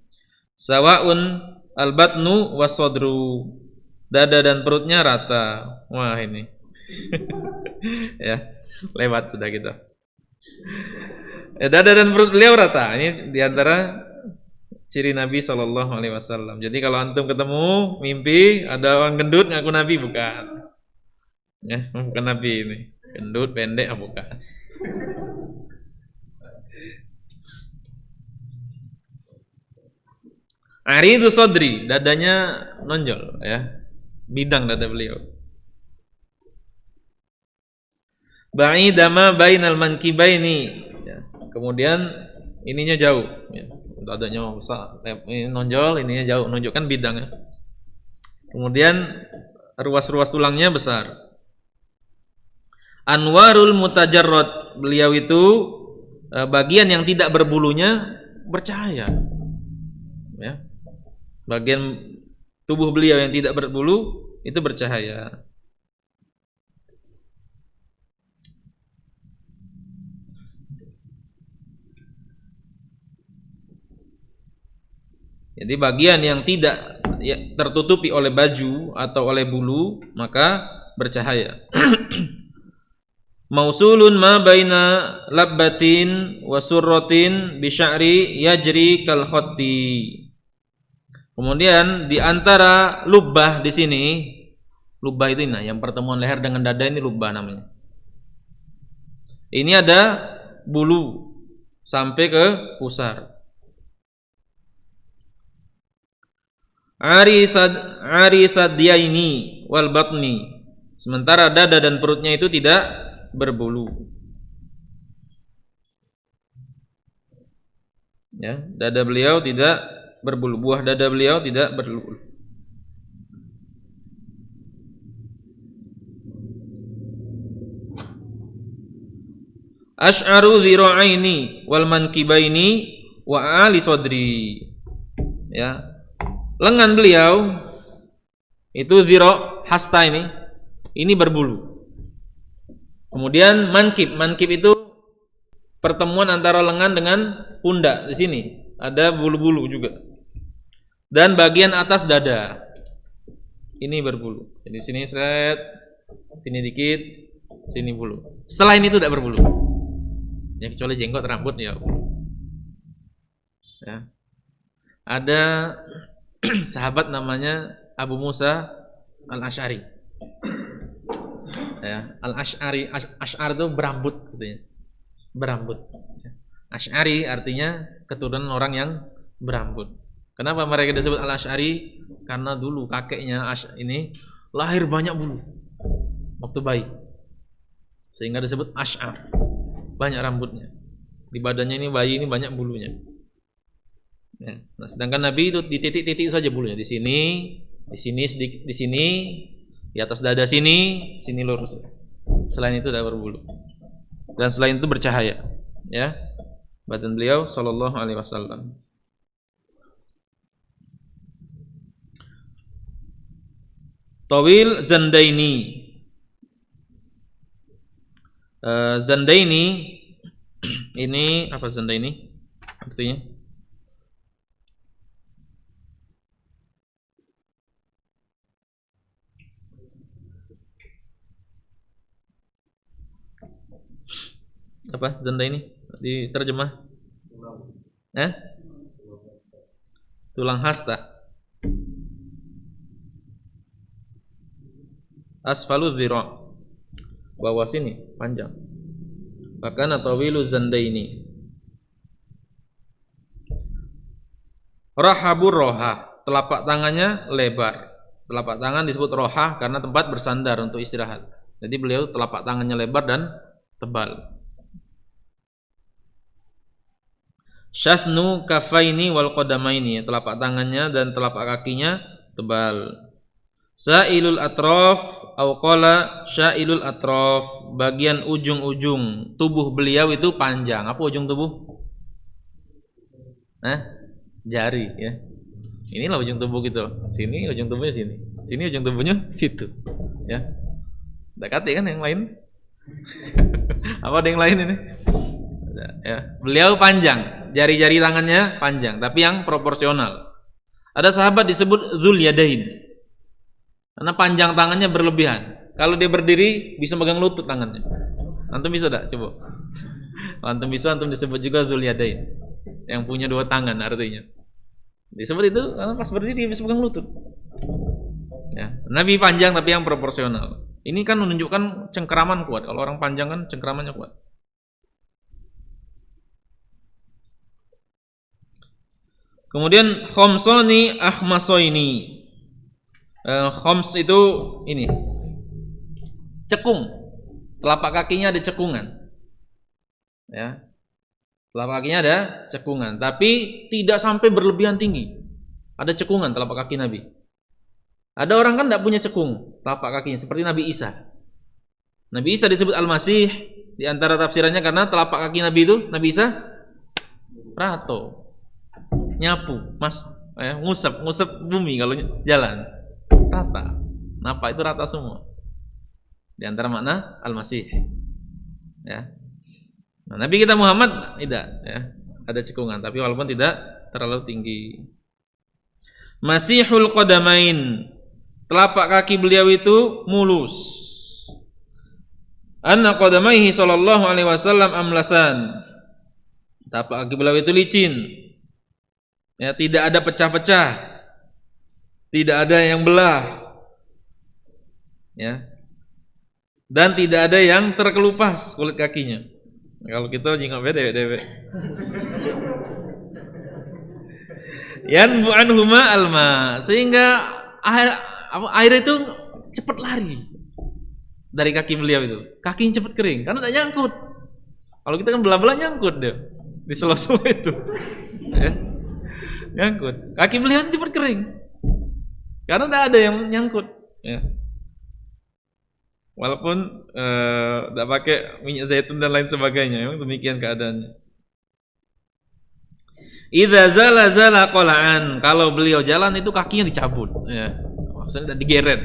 Sawaun albatnu wasodru, dada dan perutnya rata. Wah, ini ya, lewat sudah kita. Dada dan perut beliau rata. Ini diantara ciri Nabi SAW. Jadi kalau antum ketemu mimpi ada orang gendut ngaku Nabi, bukan. Ya, bukan Nabi ini. Gendut, pendek, bukan. Aridu sodri, dadanya nonjol, ya, bidang dada beliau. Ba'idama bainal mankibaini, ya. Kemudian ininya jauh, ya. Dadanya besar, ini nonjol, ininya jauh, menunjukkan bidangnya. Kemudian ruas-ruas tulangnya besar. Anwarul mutajarrad, beliau itu bagian yang tidak berbulunya bercahaya, ya. Bagian tubuh beliau yang tidak berbulu itu bercahaya. Jadi bagian yang tidak tertutupi oleh baju atau oleh bulu maka bercahaya. Mausulun ma baina labbatin wa surratin bi sya'ri yajri kal khatti. Kemudian di antara lubbah di sini, lubbah itu yang pertemuan leher dengan dada ini lubbah namanya. Ini ada bulu sampai ke pusar. Arisadiyaini wal batni, sementara dada dan perutnya itu tidak berbulu. Ya, dada beliau tidak berbulu, buah dada beliau tidak berbulu. Ash'aru dhira'aini wal mankibaini wa ali sodri. Ya, lengan beliau itu dhira', hasta ini berbulu. Kemudian mankib itu pertemuan antara lengan dengan pundak, di sini ada bulu-bulu juga. Dan bagian atas dada ini berbulu. Jadi sini seret, sini dikit, sini bulu. Selain itu tidak berbulu. Ya, kecuali jenggot, rambut ya. Ya. Ada sahabat namanya Abu Musa Al-Asy'ari. Ya, Al-Asy'ari, Asy'ar itu berambut gitu ya. Berambut. Asy'ari artinya keturunan orang yang berambut. Kenapa mereka disebut Al-Asy'ari? Karena dulu kakeknya ini lahir banyak bulu waktu bayi, sehingga disebut Asy'ar. Banyak rambutnya. Di badannya ini bayi ini banyak bulunya. Ya. Nah, sedangkan Nabi itu di titik-titik saja bulunya, di sini, sedikit, di sini, di atas dada sini lurus. Selain itu tidak berbulu. Dan selain itu bercahaya, ya. Badan beliau sallallahu alaihi wasallam. Tawil Zandaini. Zandaini ini apa Zandaini? Artinya apa Zandaini? Diterjemah? Tulang hasta. Asfalu dhira', bawah sini panjang. Bahkan tawilu zandaini. Rahabur roha, telapak tangannya lebar. Telapak tangan disebut roha karena tempat bersandar untuk istirahat. Jadi beliau telapak tangannya lebar dan tebal. Syathnu kafaini wal qadamaini, telapak tangannya dan telapak kakinya tebal. Sa'ilul atraf au qala syailul atraf, bagian ujung-ujung tubuh beliau itu panjang. Apa ujung tubuh? Jari ya. Inilah ujung tubuh gitu. Sini ujung tubuhnya sini. Sini ujung tubuhnya situ. Ya. Dekati kan yang lain? Apa ada yang lain ini? Ya. Beliau panjang, jari-jari tangannya panjang, tapi yang proporsional. Ada sahabat disebut Dzul Yadain, karena panjang tangannya berlebihan. Kalau dia berdiri bisa megang lutut tangannya. Antum bisa tak? Coba. Antum bisa, antum disebut juga Dzul Yadain, yang punya dua tangan artinya. Disebut itu karena pas berdiri dia bisa megang lutut. Ya. Nabi panjang tapi yang proporsional. Ini kan menunjukkan cengkeraman kuat. Kalau orang panjang kan cengkeramannya kuat. Kemudian khomsoni ahmasoini. Khoms itu ini cekung. Telapak kakinya ada cekungan. Ya. Telapak kakinya ada cekungan, tapi tidak sampai berlebihan tinggi. Ada cekungan telapak kaki Nabi. Ada orang kan tidak punya cekung telapak kakinya, seperti Nabi Isa. Nabi Isa disebut Al-Masih di antara tafsirannya karena telapak kaki Nabi itu, Nabi Isa rato, nyapu, ngusap bumi kalau jalan, rata. Napa itu rata semua. Di antara makna Al-Masih. Ya. Nah, Nabi kita Muhammad tidak, ya, ada cekungan, tapi walaupun tidak terlalu tinggi. Masihul qadamain, telapak kaki beliau itu mulus. Anna qadamaihi sallallahu alaihi wasallam amlasan, telapak kaki beliau itu licin. Ya, tidak ada pecah-pecah, tidak ada yang belah, ya, dan tidak ada yang terkelupas kulit kakinya. Kalau kita jingok beda dewek. Yanbu anhuma alma, sehingga air itu cepat lari dari kaki beliau itu. Kakinya cepat kering karena tidak nyangkut. Kalau kita kan belah-belah nyangkut deh di sela-sela itu. Ya. Nyangkut. Kaki beliau itu cepat kering karena tidak ada yang nyangkut. Ya. Walaupun tidak pakai minyak zaitun dan lain sebagainya, memang demikian keadaannya. Idza zala qala'an, kalau beliau jalan itu kakinya dicabut, ya. Maksudnya tidak digeret.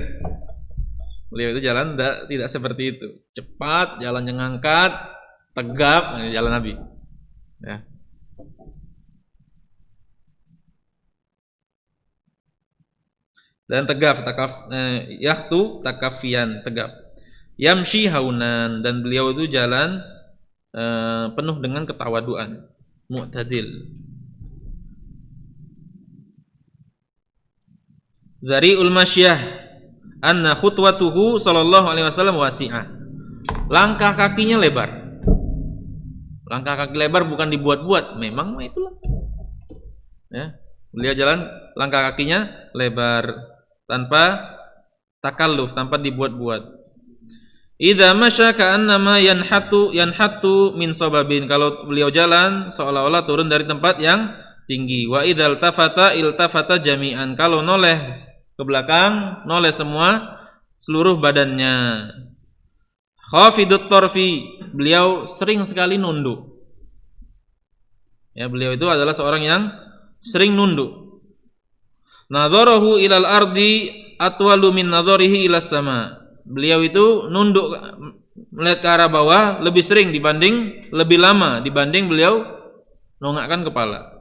Beliau itu jalan tidak seperti itu. Cepat, jalannya ngangkat, tegap, jalan Nabi. Ya. Dan tegap, yahtu takafian, tegap. Yamshi haunan, dan beliau itu jalan penuh dengan ketawaduan, mu'tadil. Dzari'ul masyah anna khutwatuhu sallallahu alaihi wasallam wasi'ah. Langkah kakinya lebar. Langkah kaki lebar bukan dibuat-buat, memang itulah. Ya, beliau jalan langkah kakinya lebar tanpa takalluf, tanpa dibuat-buat. Idza masya ka'annama yanhatu min sababin, kalau beliau jalan seolah-olah turun dari tempat yang tinggi. Wa idzal iltafata jami'an, kalau noleh ke belakang, noleh semua seluruh badannya. Khafidut torfi, beliau sering sekali nunduk. Ya, beliau itu adalah seorang yang sering nunduk. Nadharahu ilal ardi atwalu min nadharihi ilas sama. Beliau itu nunduk melihat ke arah bawah lebih lama dibanding beliau nongakkan kepala.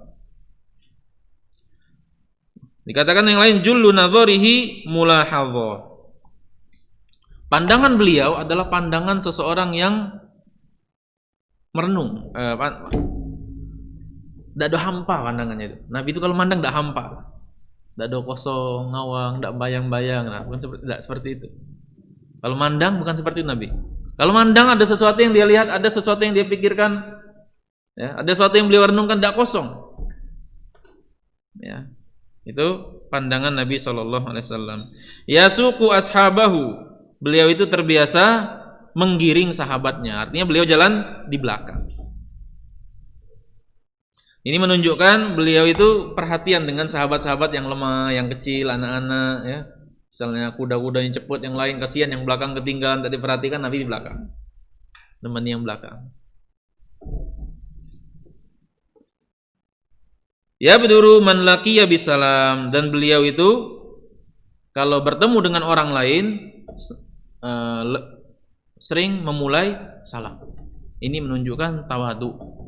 Dikatakan yang lain jullu nadharihi mulahadhah. Pandangan beliau adalah pandangan seseorang yang merenung. Tidak ada hampa pandangannya itu. Nabi itu kalau mandang tidak hampa, tidak ada kosong, ngawang, tidak bayang-bayang. Nah, bukan seperti itu. Kalau mandang bukan seperti itu Nabi. Kalau mandang ada sesuatu yang dia lihat, ada sesuatu yang dia pikirkan, ya, ada sesuatu yang beliau renungkan, tidak kosong. Ya, itu pandangan Nabi SAW. Yasuqu ashabahu, beliau itu terbiasa menggiring sahabatnya. Artinya beliau jalan di belakang. Ini menunjukkan beliau itu perhatian dengan sahabat-sahabat yang lemah, yang kecil, anak-anak, ya. Misalnya kuda-kuda yang cepat, yang lain kasihan, yang belakang ketinggalan, tak diperhatikan, Nabi di belakang, teman yang belakang. Ya biduru man laqiya bisalam, dan beliau itu kalau bertemu dengan orang lain sering memulai salam. Ini menunjukkan tawadu.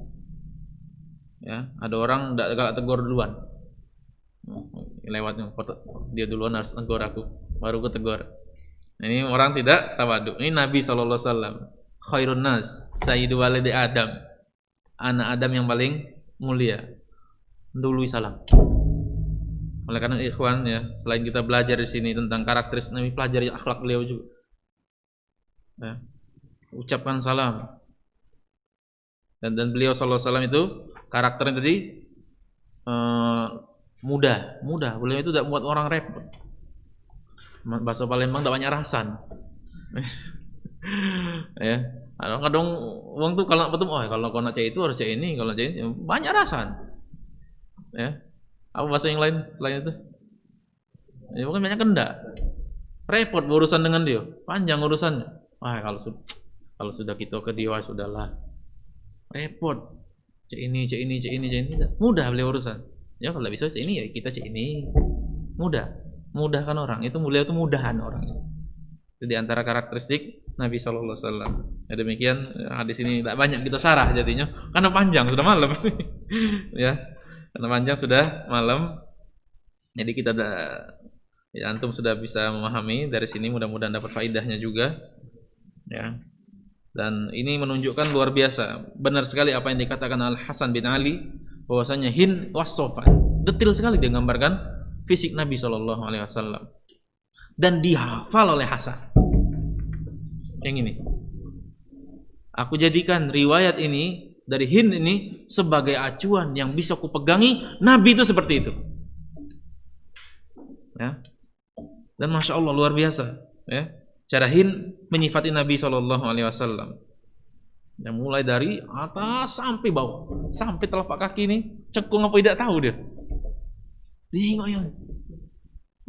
Ya, ada orang tidak galak tegur duluan. Lewatnya dia duluan harus tegur aku, baru aku tegur. Ini orang tidak tawadu. Ini Nabi SAW, khairun nas, sayyidu waladi Adam, anak Adam yang paling mulia, dului salam. Oleh karena ikhwan, ya, selain kita belajar di sini tentang karakteristik Nabi, pelajari akhlak beliau juga. Ya, ucapkan salam. Dan beliau SAW itu karakternya tadi mudah. Beliau itu tidak membuat orang repot. Bahasa Palembang tidak banyak rasan. Ya, kadang orang tuh kalau ketemu, kalau kau nak cek itu harus cek ini, kalau cek ini banyak rasan. Ya, apa bahasa yang lain selain itu? Ya, bukan banyak kendak. Repot berurusan dengan dia, panjang urusannya. Kalau sudah kita ke dia sudahlah. Repot. Cek ini. Mudah beliau urusan. Ya kalau bisa ini ya kita cek ini. Mudahkan orang. Itu beliau itu mudahan orang. Itu di antara karakteristik Nabi SAW. Ya demikian hadis ini tidak banyak kita syarah jadinya karena panjang sudah malam. Ya. Karena panjang sudah malam. Jadi kita ya antum sudah bisa memahami dari sini, mudah-mudahan dapat faidahnya juga. Ya. Dan ini menunjukkan luar biasa. Benar sekali apa yang dikatakan Al-Hasan bin Ali, bahwasanya Hind wasofan, detail sekali dia gambarkan fisik Nabi SAW. Dan dihafal oleh Hasan. Yang ini. Aku jadikan riwayat ini dari Hind ini sebagai acuan yang bisa kupegangi. Nabi itu seperti itu. Ya. Dan Masya Allah luar biasa. Ya. Cara Hind menyifati Nabi SAW. Yang mulai dari atas sampai bawah, sampai telapak kaki ini cekung apa tidak tahu dia. Tengok ya,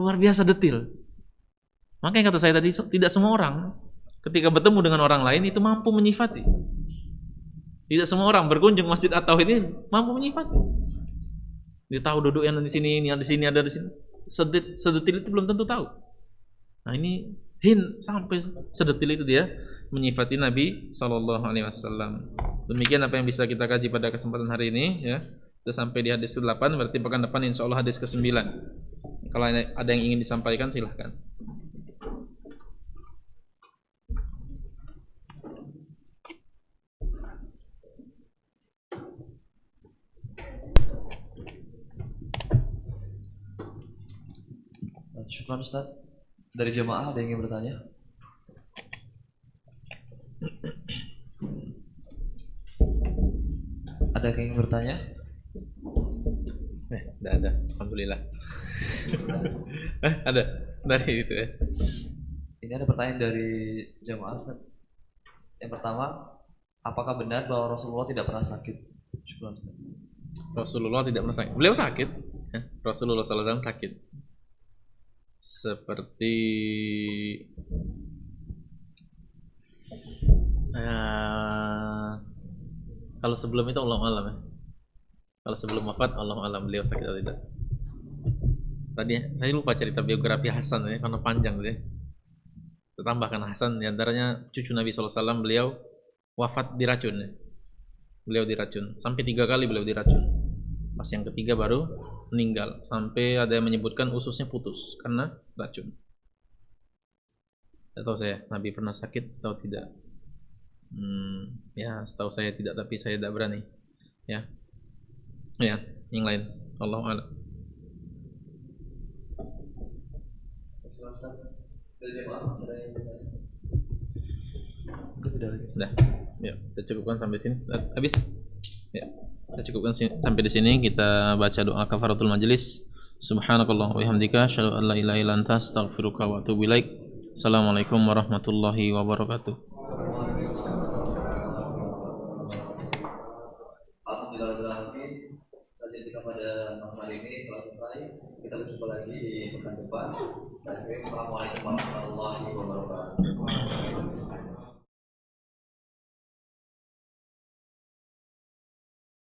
luar biasa detail. Makanya kata saya tadi, tidak semua orang ketika bertemu dengan orang lain itu mampu menyifati. Tidak semua orang berkunjung Masjid At-Tauhid ini mampu menyifati. Dia tahu duduk yang di sini, ini ada di sini, ada di sini. Sedetil itu belum tentu tahu. Nah ini Hind sampai sedetil itu dia menyifati Nabi SAW. Demikian apa yang bisa kita kaji pada kesempatan hari ini. Ya, kita sampai di hadis ke-8, berarti pekan depan insya Allah hadis ke-9. Kalau ada yang ingin disampaikan silahkan. Syukran Ustaz. Dari jemaah ada yang ingin bertanya? Ada yang ingin bertanya? Tidak ada. Alhamdulillah. Ada dari itu ya. Ini ada pertanyaan dari jemaah Ustaz. Yang pertama, apakah benar bahwa Rasulullah tidak pernah sakit? Syukran Ustaz. Rasulullah tidak pernah sakit. Beliau sakit. Ya. Rasulullah SAW sakit. Seperti kalau sebelum itu Allah alam ya. Kalau sebelum wafat Allah alam beliau sakit atau tidak. Tadi saya lupa cerita biografi Hasan ya, karena panjang ya. Tambahkan Hasan diantaranya cucu Nabi SAW, beliau wafat diracun ya. Beliau diracun sampai 3 kali beliau diracun. Pas yang ketiga baru meninggal, sampai ada yang menyebutkan ususnya putus karena racun. Tidak tahu saya Nabi pernah sakit atau tidak. Ya setahu saya tidak, tapi saya tidak berani. Ya, yang lain. Allahu a'lam. Sudah. Ya, kita cukupkan sampai sini. Habis. Ya, kita cukupkan sampai di sini. Kita baca doa kafaratul majelis. Subhanakallahumma wa bihamdika asyhadu an la ilaha illa anta astaghfiruka wa atubu ilaik. Assalamualaikum warahmatullahi wabarakatuh. Alhamdulillah, saja kita pada malam hari ini telah selesai. Kita berjumpa lagi di pekan depan. Assalamualaikum warahmatullahi wabarakatuh.